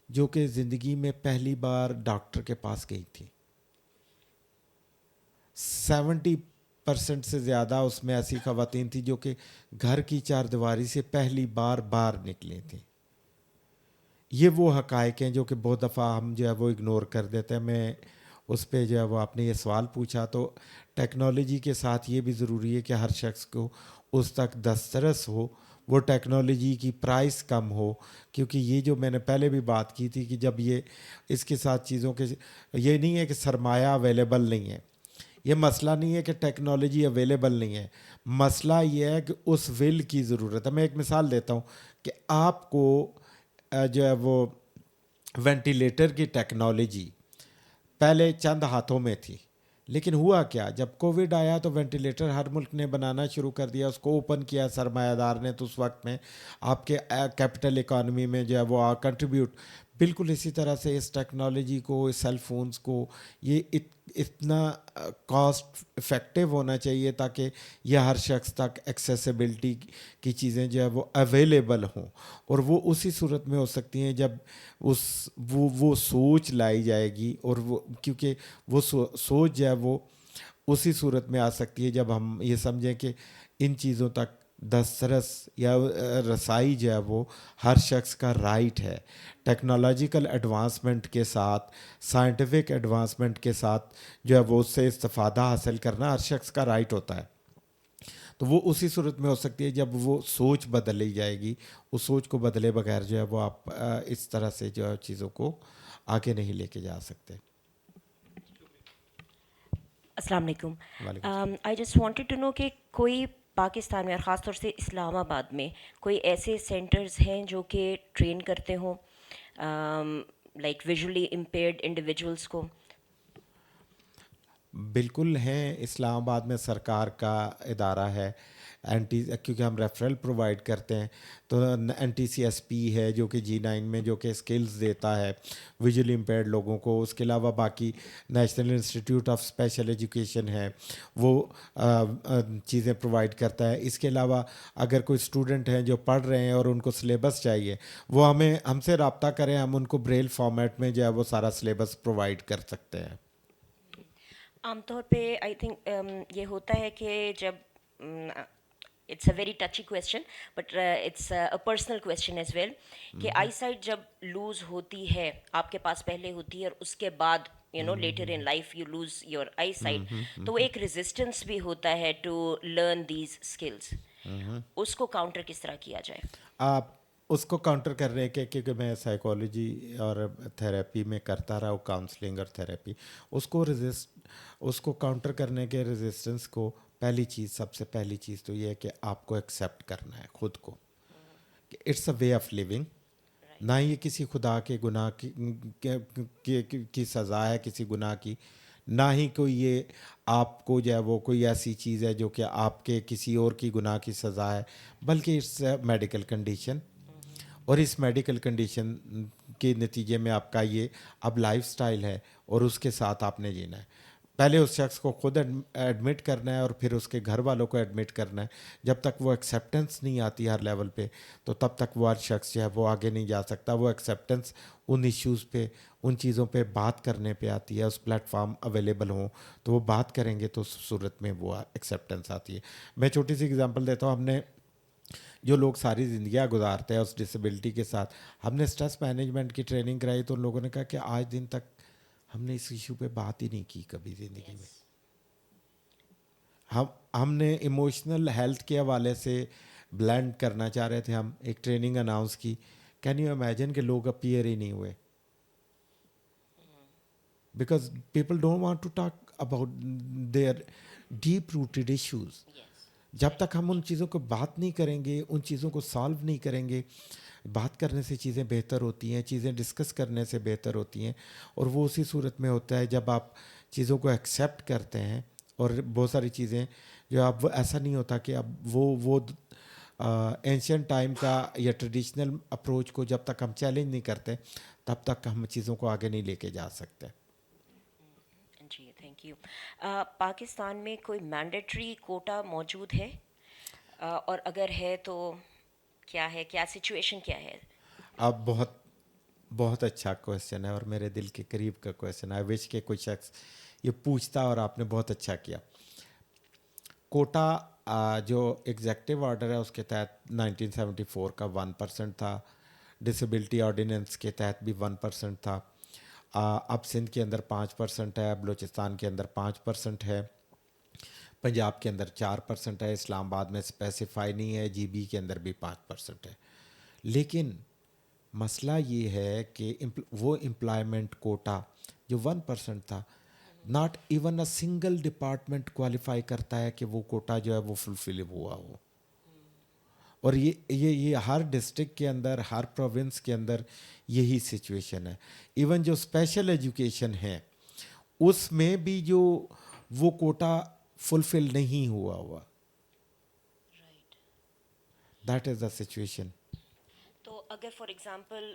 جو کہ زندگی میں پہلی بار ڈاکٹر کے پاس گئی تھی. 70% سے زیادہ اس میں ایسی خواتین تھیں جو کہ گھر کی چار دیواری سے پہلی بار باہر نکلے تھے. یہ وہ حقائق ہیں جو کہ بہت دفعہ ہم جو ہے وہ اگنور کر دیتے ہیں. میں اس پہ جو ہے وہ آپ نے یہ سوال پوچھا, تو ٹیکنالوجی کے ساتھ یہ بھی ضروری ہے کہ ہر شخص کو اس تک دسترس ہو, وہ ٹیکنالوجی کی پرائس کم ہو, کیونکہ یہ جو میں نے پہلے بھی بات کی تھی کہ جب یہ اس کے ساتھ چیزوں کے, یہ نہیں ہے کہ سرمایہ اویلیبل نہیں ہے, یہ مسئلہ نہیں ہے کہ ٹیکنالوجی اویلیبل نہیں ہے, مسئلہ یہ ہے کہ اس ول کی ضرورت ہے. میں ایک مثال دیتا ہوں کہ آپ کو جو ہے وہ وینٹیلیٹر کی ٹیکنالوجی پہلے چند ہاتھوں میں تھی, لیکن ہوا کیا, جب کووڈ آیا تو وینٹیلیٹر ہر ملک نے بنانا شروع کر دیا, اس کو اوپن کیا سرمایہ دار نے, تو اس وقت میں آپ کے کیپٹل اکانومی میں جو ہے وہ کنٹریبیوٹ. بالکل اسی طرح سے اس ٹیکنالوجی کو, اس سیل فونز کو, یہ اتنا کاسٹ افیکٹو ہونا چاہیے تاکہ یہ ہر شخص تک ایکسیسیبلٹی کی چیزیں جو ہے وہ اویلیبل ہوں, اور وہ اسی صورت میں ہو سکتی ہیں جب وہ سوچ لائی جائے گی, اور وہ کیونکہ وہ سوچ جو ہے وہ اسی صورت میں آ سکتی ہے جب ہم یہ سمجھیں کہ ان چیزوں تک دسترس یا رسائی جو ہے وہ ہر شخص کا رائٹ ہے. ٹیکنالوجیکل ایڈوانسمنٹ کے ساتھ, سائنٹیفک ایڈوانسمنٹ کے ساتھ جو ہے وہ اس سے استفادہ حاصل کرنا ہر شخص کا رائٹ ہوتا ہے. تو وہ اسی صورت میں ہو سکتی ہے جب وہ سوچ بدلی جائے گی. اس سوچ کو بدلے بغیر جو ہے وہ آپ اس طرح سے جو ہے چیزوں کو آگے نہیں لے کے جا سکتے. السلام علیکم. وعلیکم I just wanted to know کہ کوئی پاکستان میں اور خاص طور سے اسلام آباد میں کوئی ایسے سینٹرز ہیں جو کہ ٹرین کرتے ہوں لائک ویژولی امپیئرڈ انڈیویجولس کو؟ بالکل ہیں. اسلام آباد میں سرکار کا ادارہ ہے کیونکہ ہم ریفرل پرووائڈ کرتے ہیں تو NTCSP ہے جو کہ G9 میں جو کہ اسکلز دیتا ہے ویژولی امپیئرڈ لوگوں کو. اس کے علاوہ باقی national institute of special education ہے وہ چیزیں پرووائڈ کرتا ہے. اس کے علاوہ اگر کوئی اسٹوڈنٹ ہیں جو پڑھ رہے ہیں اور ان کو سلیبس چاہیے وہ ہم سے رابطہ کریں, ہم ان کو بریل فارمیٹ میں جو ہے وہ سارا سلیبس پرووائڈ کر سکتے ہیں. عام طور پہ آئی تھنک یہ ہوتا ہے کہ جب it's a very touchy question but it's a personal question as well کہ آئی سائٹ جب لوز ہوتی ہے آپ کے پاس پہلے ہوتی ہے اور اس کے بعد later in life you lose your eyesight, تو وہ ایک ریزسٹنس بھی ہوتا ہے ٹو لرن دیز اسکلس. اس کو کاؤنٹر کس طرح کیا جائے؟ آپ اس کو کاؤنٹر کرنے کے کیونکہ میں سائیکالوجی اور تھیراپی میں کرتا رہا ہوں, کاؤنسلنگ اور تھیراپی, اس کو کاؤنٹر کرنے کے ریزسٹنس کو سب سے پہلی چیز تو یہ ہے کہ آپ کو ایکسیپٹ کرنا ہے خود کو کہ it's a way of living. نہ یہ کسی خدا کے گناہ کی سزا ہے کسی گناہ کی, نہ ہی کوئی یہ آپ کو جو ہے وہ کوئی ایسی چیز ہے جو کہ آپ کے کسی اور کی گناہ کی سزا ہے, بلکہ اٹس اے میڈیکل کنڈیشن. اور اس میڈیکل کنڈیشن کے نتیجے میں آپ کا یہ اب لائف سٹائل ہے اور اس کے ساتھ آپ نے جینا ہے. پہلے اس شخص کو خود ایڈمٹ کرنا ہے اور پھر اس کے گھر والوں کو ایڈمٹ کرنا ہے. جب تک وہ ایکسیپٹنس نہیں آتی ہر لیول پہ تو تب تک وہ ہر شخص جو ہے وہ آگے نہیں جا سکتا. وہ ایکسیپٹنس ان ایشوز پہ, ان چیزوں پہ بات کرنے پہ آتی ہے. اس پلیٹ فارم اویلیبل ہوں تو وہ بات کریں گے تو اس صورت میں وہ ایکسیپٹنس آتی ہے. میں چھوٹی سی اگزامپل دیتا ہوں. ہم نے جو لوگ ساری زندگیاں گزارتے ہیں اس ڈسیبلٹی کے ساتھ, ہم نے اسٹریس مینجمنٹ کی ٹریننگ کرائی تو ان لوگوں نے کہا کہ آج دن تک ہم نے اس ایشو پہ بات ہی نہیں کی کبھی زندگی میں. ہم نے ایموشنل ہیلتھ کے حوالے سے بلینڈ کرنا چاہ رہے تھے. ہم ایک ٹریننگ اناؤنس کی, کین یو امیجن کہ لوگ اپیئر ہی نہیں ہوئے because people don't want to talk about their deep rooted issues. جب تک ہم ان چیزوں کو بات نہیں کریں گے, ان چیزوں کو سالو نہیں کریں گے, بات کرنے سے چیزیں بہتر ہوتی ہیں, چیزیں ڈسکس کرنے سے بہتر ہوتی ہیں. اور وہ اسی صورت میں ہوتا ہے جب آپ چیزوں کو ایکسیپٹ کرتے ہیں. اور بہت ساری چیزیں جو اب ایسا نہیں ہوتا کہ اب وہ اینشینٹ ٹائم کا یا ٹریڈیشنل اپروچ کو جب تک ہم چیلنج نہیں کرتے تب تک ہم چیزوں کو آگے نہیں لے کے جا سکتے. جی تھینک یو. پاکستان میں کوئی مینڈیٹری کوٹا موجود ہے اور اگر ہے تو کیا ہے, کیا سچویشن کیا ہے؟ اب بہت اچھا کویشچن ہے اور میرے دل کے قریب کا کویشچن ہے. آئی وش کہ کوئی شخص یہ پوچھتا اور آپ نے بہت اچھا کیا. کوٹا جو ایگزیکٹو آرڈر ہے اس کے تحت 1974 کا 1% تھا, ڈسیبلٹی آرڈیننس کے تحت بھی 1% تھا. اب سندھ کے اندر 5% ہے, بلوچستان کے اندر 5% ہے, پنجاب کے اندر 4% ہے, اسلام آباد میں اسپیسیفائی نہیں ہے, GB کے اندر بھی 5% ہے. لیکن مسئلہ یہ ہے کہ وہ امپلائمنٹ کوٹا جو 1% تھا, not even a single department qualify کرتا ہے کہ وہ کوٹا جو ہے وہ فلفل ہوا ہو. اور یہ ہر ڈسٹرکٹ کے اندر, ہر پروونس کے اندر یہی سچویشن ہے. ایون جو اسپیشل ایجوکیشن ہے اس میں بھی جو وہ کوٹا فلفل نہیں ہوا. That is the situation. تو اگر فار ایگزامپل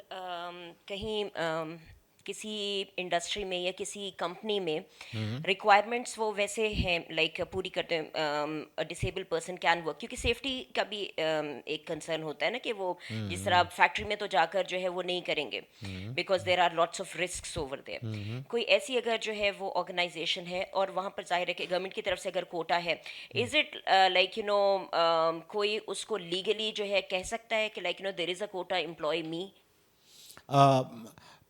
کہیں کسی انڈسٹری میں یا کسی کمپنی میں ریکوائرمنٹس وہ ویسے ہیں لائک پوری کرتے ہیں ڈسیبل پرسن کین ورک, کیونکہ سیفٹی کا بھی ایک کنسرن ہوتا ہے نا کہ وہ جس طرح فیکٹری میں تو جا کر جو ہے وہ نہیں کریں گے because there are lots of risks over there. کوئی ایسی اگر جو ہے وہ آرگنائزیشن ہے اور وہاں پر ظاہر ہے کہ گورنمنٹ کی طرف سے اگر کوٹا ہے, از اٹ لائک کوئی اس کو لیگلی جو ہے کہہ سکتا ہے کہ like there is a quota employee می؟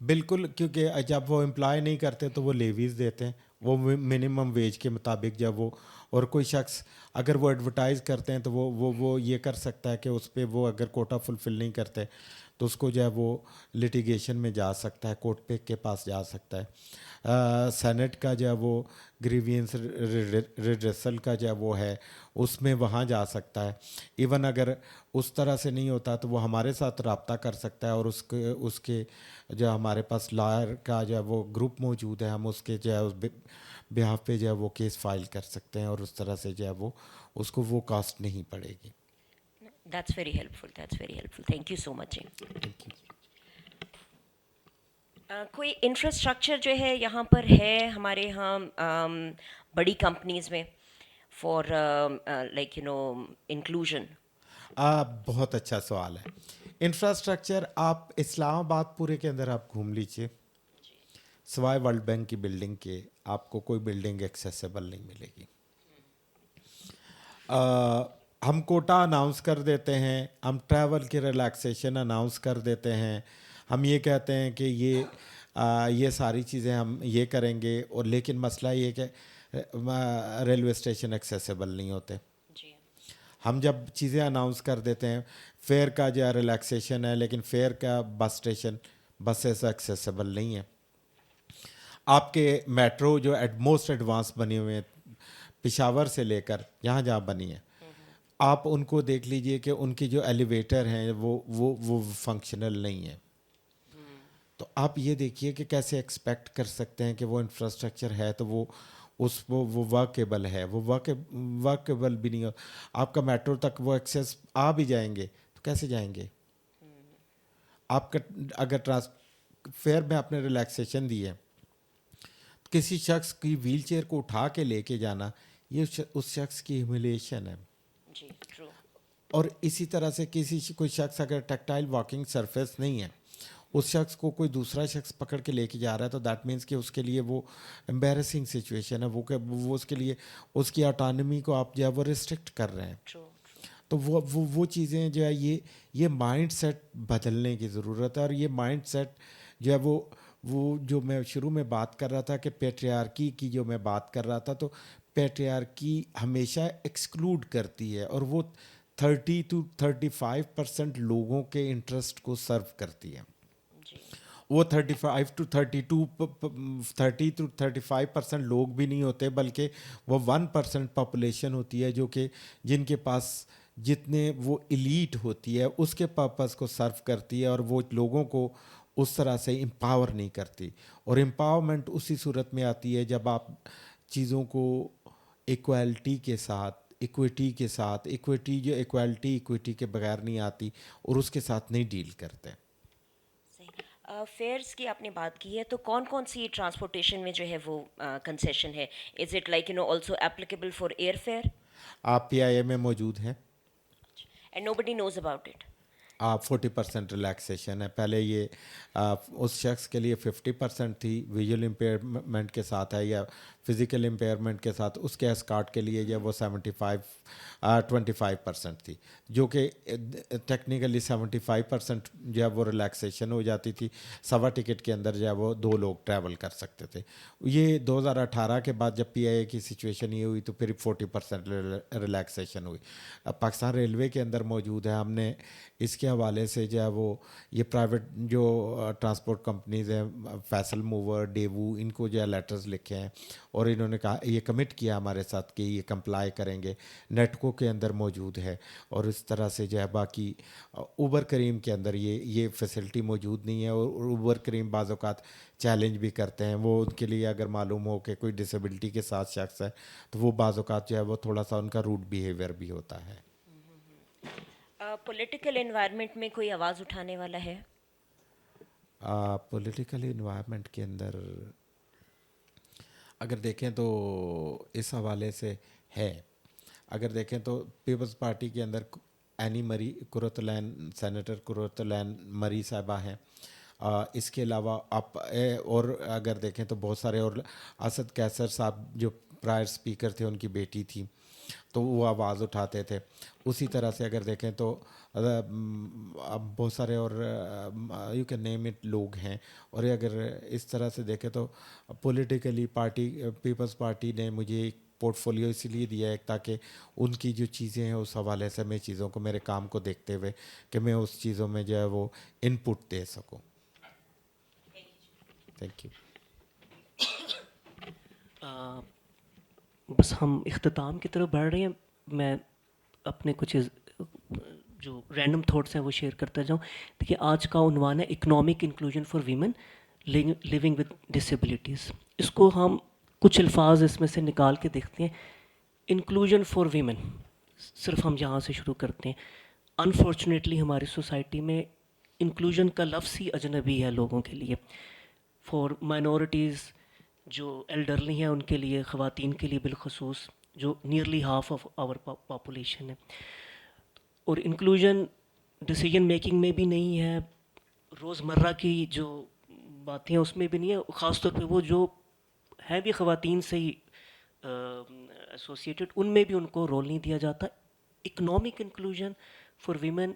بالکل, کیونکہ جب وہ امپلائی نہیں کرتے تو وہ لیویز دیتے ہیں, وہ منیمم ویج کے مطابق جب وہ اور کوئی شخص اگر وہ ایڈورٹائز کرتے ہیں تو وہ یہ کر سکتا ہے کہ اس پہ وہ اگر کوٹا فلفل نہیں کرتے تو اس کو جو ہے وہ لٹیگیشن میں جا سکتا ہے, کورٹ پہ کے پاس جا سکتا ہے. سینٹ کا جو ہے وہ گریوینس ریڈریسل کا جو ہے وہ ہے, اس میں وہاں جا سکتا ہے. ایون اگر اس طرح سے نہیں ہوتا تو وہ ہمارے ساتھ رابطہ کر سکتا ہے, اور اس کے جو ہمارے پاس لائر کا جو ہے وہ گروپ موجود ہے, ہم اس کے جو ہے اس بیہاف پہ جو ہے وہ کیس فائل کر سکتے ہیں, اور اس طرح سے جو ہے وہ اس کو وہ کاسٹ نہیں پڑے گی. That's very helpful, thank you so much. کوئی انفراسٹرکچر جو ہے یہاں پر ہے ہمارے یہاں بڑی کمپنیز میں فار لائک انکلوژن؟ بہت اچھا سوال ہے. انفراسٹرکچر آپ اسلام آباد پورے کے اندر آپ گھوم لیجیے, سوائے ورلڈ بینک کی بلڈنگ کے آپ کو کوئی بلڈنگ ایکسیسیبل نہیں ملے گی. ہم کوٹا اناؤنس کر دیتے ہیں, ہم ٹریول کی ریلیکسیشن اناؤنس کر دیتے ہیں, ہم یہ کہتے ہیں کہ یہ ساری چیزیں ہم یہ کریں گے, اور لیکن مسئلہ یہ کہ ریلوے اسٹیشن ایکسیسیبل نہیں ہوتے. ہم جب چیزیں اناؤنس کر دیتے ہیں فیئر کا جو ریلیکسیشن ہے, لیکن فیئر کا بس اسٹیشن بسیں ایکسیسیبل نہیں ہیں. آپ کے میٹرو جو موسٹ ایڈوانس بنے ہوئے ہیں پشاور سے لے کر یہاں جہاں بنی ہے, آپ ان کو دیکھ لیجئے کہ ان کی جو ایلیویٹر ہیں وہ فنکشنل نہیں ہیں. تو آپ یہ دیکھیے کہ کیسے ایکسپیکٹ کر سکتے ہیں کہ وہ انفراسٹرکچر ہے تو وہ وہ ورکیبل ہے, وہ ورکیبل بھی نہیں ہو. آپ کا میٹرو تک وہ ایکسیس آ بھی جائیں گے تو کیسے جائیں گے؟ آپ کا اگر فیئر میں آپ نے ریلیکسیشن دی ہے, کسی شخص کی ویل چیئر کو اٹھا کے لے کے جانا یہ اس شخص کی ہیوملیشن ہے. جی ٹرو. اور اسی طرح سے کوئی شخص اگر ٹیکٹائل واکنگ سرفیس نہیں ہے, اس شخص کو کوئی دوسرا شخص پکڑ کے لے کے جا رہا ہے تو دیٹ مینس کہ اس کے لیے وہ امبیرسنگ سچویشن ہے, وہ اس کے لیے اس کی آٹانومی کو آپ جو ہے وہ ریسٹرکٹ کر رہے ہیں. تو وہ چیزیں جو ہے یہ مائنڈ سیٹ بدلنے کی ضرورت ہے. اور یہ مائنڈ سیٹ جو ہے وہ جو میں شروع میں بات کر رہا تھا کہ پیٹریارکی کی جو میں بات کر رہا تھا, تو پیٹریارکی ہمیشہ ایکسکلوڈ کرتی ہے, اور وہ 30 to 35% لوگوں کے انٹرسٹ کو سرو کرتی ہے. وہ 35 to 35% لوگ بھی نہیں ہوتے, بلکہ وہ 1% پاپولیشن ہوتی ہے جو کہ جن کے پاس جتنے وہ ایلیٹ ہوتی ہے اس کے پرپس کو سرو کرتی ہے, اور وہ لوگوں کو اس طرح سے امپاور نہیں کرتی. اور امپاورمنٹ اسی صورت میں آتی ہے جب آپ چیزوں کو ایکویلٹی کے ساتھ, ایکویٹی کے ساتھ, ایکویٹی کے بغیر نہیں آتی اور اس کے ساتھ نہیں ڈیل کرتے. فیئرس کی آپ نے بات کی ہے, تو کون کون سی ٹرانسپورٹیشن میں جو ہے وہ کنسیشن ہے؟ Is it like also applicable for air fare? آپ پی آئی اے میں موجود ہیں and nobody knows about it. 40% relaxation ہے. پہلے یہ اس شخص کے لیے 50% تھی, ویژول امپیئرمنٹ کے ساتھ ہے یا فزیکل امپیئرمنٹ کے ساتھ, اس کے اسکارٹ کے لیے جو ہے وہ 25% تھی, جو کہ ٹیکنیکلی 75% جو ہے وہ ریلیکسیشن ہو جاتی تھی. 1.25 ٹکٹ کے اندر جو ہے وہ 2 لوگ ٹریول کر سکتے تھے. یہ 2018 کے بعد جب پی آئی اے کی سچویشن یہ ہوئی تو پھر 40% ریلیکسیشن ہوئی. پاکستان ریلوے کے اندر موجود ہے. ہم نے اس کے حوالے سے جو ہے وہ یہ پرائیویٹ جو ٹرانسپورٹ کمپنیز ہیں, فیصل موور, ڈیوو, ان کو جو ہے لیٹرز لکھے ہیں, اور انہوں نے کہا یہ کمٹ کیا ہمارے ساتھ کہ یہ کمپلائی کریں گے. نیٹکو کے اندر موجود ہے, اور اس طرح سے جو ہے باقی اوبر کریم کے اندر یہ فیسلٹی موجود نہیں ہے. اور اوبر کریم بعض اوقات چیلنج بھی کرتے ہیں, وہ ان کے لیے اگر معلوم ہو کہ کوئی ڈسیبلٹی کے ساتھ شخص ہے تو وہ بعض اوقات جو ہے وہ تھوڑا سا ان کا روڈ بیہیویئر بھی ہوتا ہے. پولیٹیکل انوائرمنٹ میں کوئی آواز اٹھانے والا ہے؟ پولیٹیکل انوائرمنٹ کے اندر اگر دیکھیں تو اس حوالے سے ہے, اگر دیکھیں تو پیپلز پارٹی کے اندر اینی مری قرۃ العین, سینیٹر قرۃ العین مری صاحبہ ہیں. اس کے علاوہ آپ اور اگر دیکھیں تو بہت سارے, اور اسد کیسر صاحب جو پرائر اسپیکر تھے ان کی بیٹی تھی تو وہ آواز اٹھاتے تھے. اسی طرح سے اگر دیکھیں تو بہت سارے اور یو کین نیم اٹ لوگ ہیں. اور اگر اس طرح سے دیکھیں تو پولیٹیکلی پیپلز پارٹی نے مجھے پورٹ فولیو اسی لیے دیا ہے تاکہ ان کی جو چیزیں ہیں اس حوالے سے میں چیزوں کو میرے کام کو دیکھتے ہوئے کہ میں اس چیزوں میں جو ہے وہ ان پٹ دے سکوں. Thank you. بس ہم اختتام کی طرف بڑھ رہے ہیں. میں اپنے کچھ جو رینڈم تھاٹس ہیں وہ شیئر کرتا جاؤں. دیکھیے آج کا عنوان ہے economic inclusion for women living with disabilities. اس کو ہم کچھ الفاظ اس میں سے نکال کے دیکھتے ہیں. انکلوژن فار ویمن صرف ہم یہاں سے شروع کرتے ہیں. انفارچونیٹلی ہماری سوسائٹی میں انکلوژن کا لفظ ہی اجنبی ہے لوگوں کے لیے. فار مائنورٹیز جو ایلڈرلی ہیں ان کے لیے, خواتین کے لیے بالخصوص, جو nearly half of our population ہے. اور انکلوژن ڈیسیجن میکنگ میں بھی نہیں ہے, روزمرہ کی جو باتیں ہیں اس میں بھی نہیں ہے, خاص طور پہ وہ جو ہے بھی خواتین سے ہی ایسوسیٹڈ, ان میں بھی ان کو رول نہیں دیا جاتا. اکنامک انکلوژن فار ویمن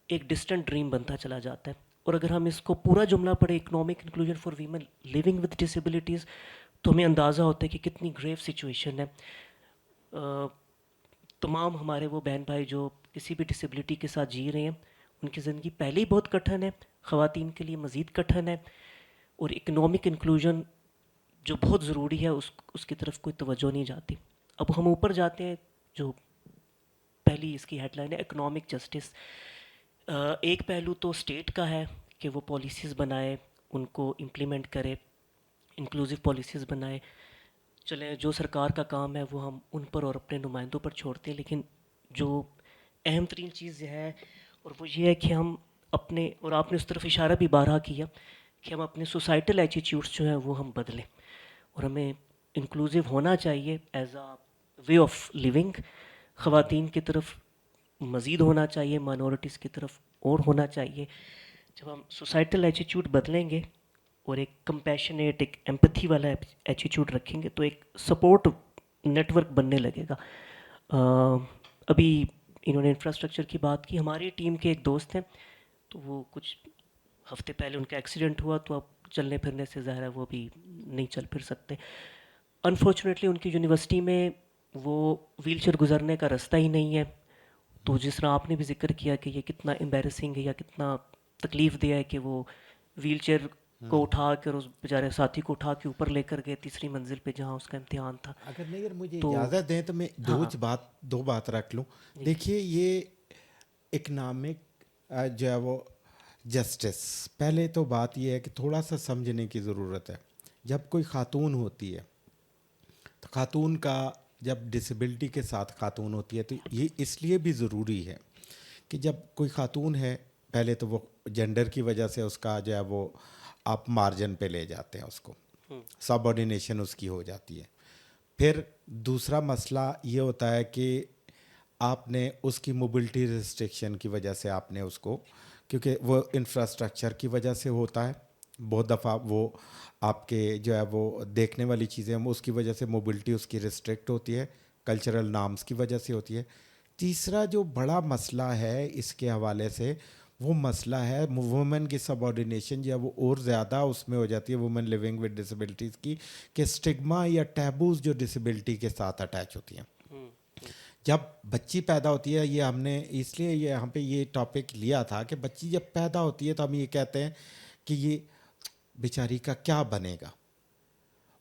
ایک ڈسٹنٹ ڈریم بنتا چلا جاتا ہے. اور اگر ہم اس کو پورا جملہ پڑھیں, economic inclusion for women living with disabilities, تو ہمیں اندازہ ہوتا ہے کہ کتنی گریو سچویشن ہے. تمام ہمارے وہ بہن بھائی جو کسی بھی ڈسیبلٹی کے ساتھ جی رہے ہیں, ان کی زندگی پہلے ہی بہت کٹھن ہے, خواتین کے لیے مزید کٹھن ہے. اور اکنامک انکلوژن جو بہت ضروری ہے اس کی طرف کوئی توجہ نہیں جاتی. اب ہم اوپر جاتے ہیں, جو پہلی اس کی ہیڈ لائن ہے اکنامک جسٹس. ایک پہلو تو اسٹیٹ کا ہے کہ وہ پالیسیز بنائے, ان کو امپلیمنٹ کرے, انکلوزیو پالیسیز بنائے. چلیں جو سرکار کا کام ہے وہ ہم ان پر اور اپنے نمائندوں پر چھوڑتے ہیں, لیکن جو اہم ترین چیز ہے اور وہ یہ ہے کہ ہم اپنے, اور آپ نے اس طرف اشارہ بھی بارہا کیا, کہ ہم اپنے سوسائٹل ایٹیٹیوڈس جو ہیں وہ ہم بدلیں, اور ہمیں انکلوزیو ہونا چاہیے as a way of living. خواتین کی طرف مزید ہونا چاہیے, مائنورٹیز کی طرف اور ہونا چاہیے. جب ہم سوسائٹل ایٹیٹیوڈ بدلیں گے اور ایک کمپیشنیٹ, ایک ایمپتھی والا ایٹیٹیوڈ رکھیں گے, تو ایک سپورٹ نیٹ ورک بننے لگے گا. ابھی انہوں نے انفراسٹرکچر کی بات کی. ہماری ٹیم کے ایک دوست ہیں, تو وہ کچھ ہفتے پہلے ان کا ایکسیڈنٹ ہوا, تو اب چلنے پھرنے سے ظاہر ہے وہ بھی نہیں چل پھر سکتے. انفارچونیٹلی ان کی یونیورسٹی میں وہ ویل چیئر گزرنے کا رستہ ہی نہیں ہے. تو جس طرح آپ نے بھی ذکر کیا کہ یہ کتنا امبیرسنگ ہے یا کتنا تکلیف دہ ہے کہ وہ ویل چیئر کو اٹھا کر اس بیچارے ساتھی کو اٹھا کے اوپر لے کر گئے تیسری منزل پہ جہاں اس کا امتحان تھا. اگر نہیں یار مجھے اجازت دیں تو میں دو بات رکھ لوں. دیکھیے یہ اکنامک جو ہے وہ جسٹس, پہلے تو بات یہ ہے کہ تھوڑا سا سمجھنے کی ضرورت ہے. جب کوئی خاتون ہوتی ہے تو خاتون کا, جب ڈسیبلٹی کے ساتھ خاتون ہوتی ہے, تو یہ اس لیے بھی ضروری ہے کہ جب کوئی خاتون ہے, پہلے تو وہ جینڈر کی وجہ سے اس کا جو ہے وہ آپ مارجن پہ لے جاتے ہیں, اس کو سب آرڈینیشن اس کی ہو جاتی ہے. پھر دوسرا مسئلہ یہ ہوتا ہے کہ آپ نے اس کی موبلٹی ریسٹرکشن کی وجہ سے آپ نے اس کو, کیونکہ وہ انفراسٹرکچر کی وجہ سے ہوتا ہے, بہت دفعہ وہ آپ کے جو ہے وہ دیکھنے والی چیزیں ہیں اس کی وجہ سے موبلٹی اس کی ریسٹرکٹ ہوتی ہے, کلچرل نارمس کی وجہ سے ہوتی ہے. تیسرا جو بڑا مسئلہ ہے اس کے حوالے سے, وہ مسئلہ ہے وومن کی سب آرڈینیشن جو ہے وہ اور زیادہ اس میں ہو جاتی ہے وومن لیونگ ود ڈسیبلٹیز کی, کہ اسٹگما یا ٹیبوز جو ڈسیبلٹی کے ساتھ اٹیچ ہوتی ہیں. جب بچی پیدا ہوتی ہے, یہ ہم نے اس لیے یہاں پہ یہ ٹاپک لیا تھا کہ بچی جب پیدا ہوتی ہے تو ہم یہ کہتے ہیں کہ یہ بیچاری کا کیا بنے گا,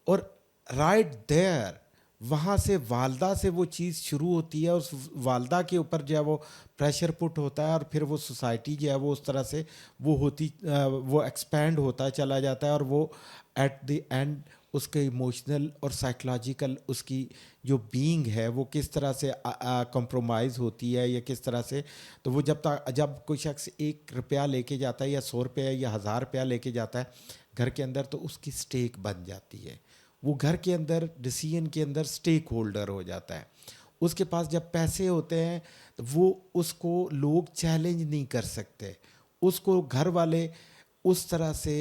اور رائٹ دیر وہاں سے والدہ سے وہ چیز شروع ہوتی ہے, اس والدہ کے اوپر جو ہے وہ پریشر پٹ ہوتا ہے, اور پھر وہ سوسائٹی جو ہے وہ اس طرح سے وہ ایکسپینڈ ہوتا چلا جاتا ہے, اور وہ ایٹ دی اینڈ اس کے ایموشنل اور سائیکلوجیکل اس کی جو بینگ ہے وہ کس طرح سے کمپرومائز ہوتی ہے یا کس طرح سے. تو وہ جب کوئی شخص 1 روپیہ لے کے جاتا ہے یا 100 روپیہ یا 1000 روپیہ لے کے جاتا ہے گھر کے اندر, تو اس کی اسٹیک بن جاتی ہے, وہ گھر کے اندر ڈیسیژن کے اندر اسٹیک ہولڈر ہو جاتا ہے. اس کے پاس جب پیسے ہوتے ہیں تو وہ اس کو لوگ چیلنج نہیں کر سکتے, اس کو گھر والے اس طرح سے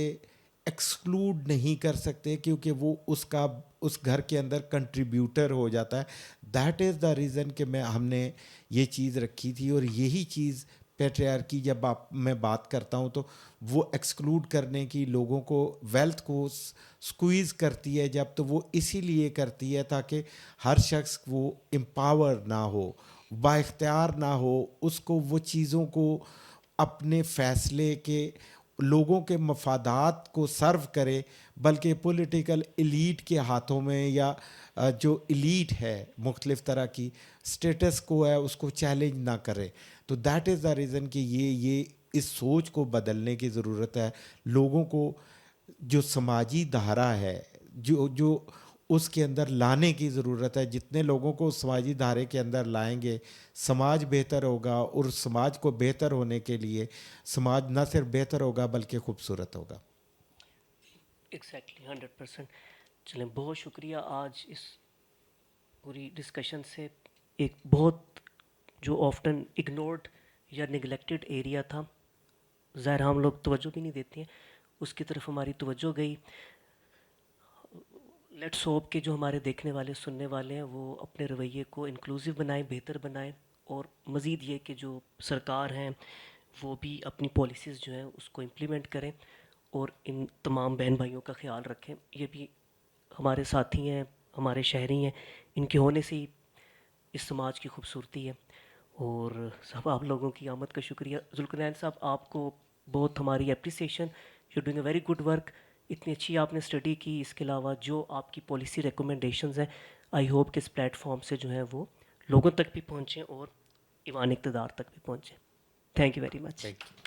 ایکسکلوڈ نہیں کر سکتے, کیونکہ وہ اس گھر کے اندر کنٹریبیوٹر ہو جاتا ہے. دیٹ از دا ریزن کہ ہم نے یہ چیز رکھی تھی, اور یہی چیز پیٹریارکی جب میں بات کرتا ہوں تو وہ ایکسکلوڈ کرنے کی, لوگوں کو ویلتھ کو سکویز کرتی ہے جب, تو وہ اسی لیے کرتی ہے تاکہ ہر شخص وہ امپاور نہ ہو, با اختیار نہ ہو, اس کو وہ چیزوں کو اپنے فیصلے کے لوگوں کے مفادات کو سرو کرے, بلکہ پولیٹیکل ایلیٹ کے ہاتھوں میں یا جو ایلیٹ ہے مختلف طرح کی اسٹیٹس کو ہے اس کو چیلنج نہ کرے. تو دیٹ از دا ریزن کہ یہ اس سوچ کو بدلنے کی ضرورت ہے. لوگوں کو جو سماجی دھارا ہے جو اس کے اندر لانے کی ضرورت ہے. جتنے لوگوں کو سماجی دھارے کے اندر لائیں گے سماج بہتر ہوگا, اور سماج کو بہتر ہونے کے لیے سماج نہ صرف بہتر ہوگا بلکہ خوبصورت ہوگا. ایگزیکٹلی 100%. چلیں بہت شکریہ. آج اس پوری ڈسکشن سے ایک بہت جو آفٹن اگنورڈ یا نگلیکٹڈ ایریا تھا, ظاہر ہم لوگ توجہ بھی نہیں دیتے ہیں, اس کی طرف ہماری توجہ گئی. لیٹس ہوپ کہ جو ہمارے دیکھنے والے سننے والے ہیں وہ اپنے رویے کو انکلوسیو بنائیں, بہتر بنائیں, اور مزید یہ کہ جو سرکار ہیں وہ بھی اپنی پالیسیز جو ہیں اس کو امپلیمنٹ کریں اور ان تمام بہن بھائیوں کا خیال رکھیں. یہ بھی ہمارے ساتھی ہیں, ہمارے شہری ہیں, ان کے ہونے سے ہی اس سماج کی خوبصورتی ہے. اور سب آپ لوگوں کی آمد کا شکریہ. ذوالقرنین صاحب آپ کو بہت ہماری appreciation, you doing a very good work. اتنی اچھی آپ نے اسٹڈی کی. اس کے علاوہ جو آپ کی پالیسی ریکمنڈیشنز ہیں آئی ہوپ کہ اس پلیٹ فارم سے جو ہیں وہ لوگوں تک بھی پہنچیں اور ایوان اقتدار تک بھی پہنچیں. Thank you very much. Thank you.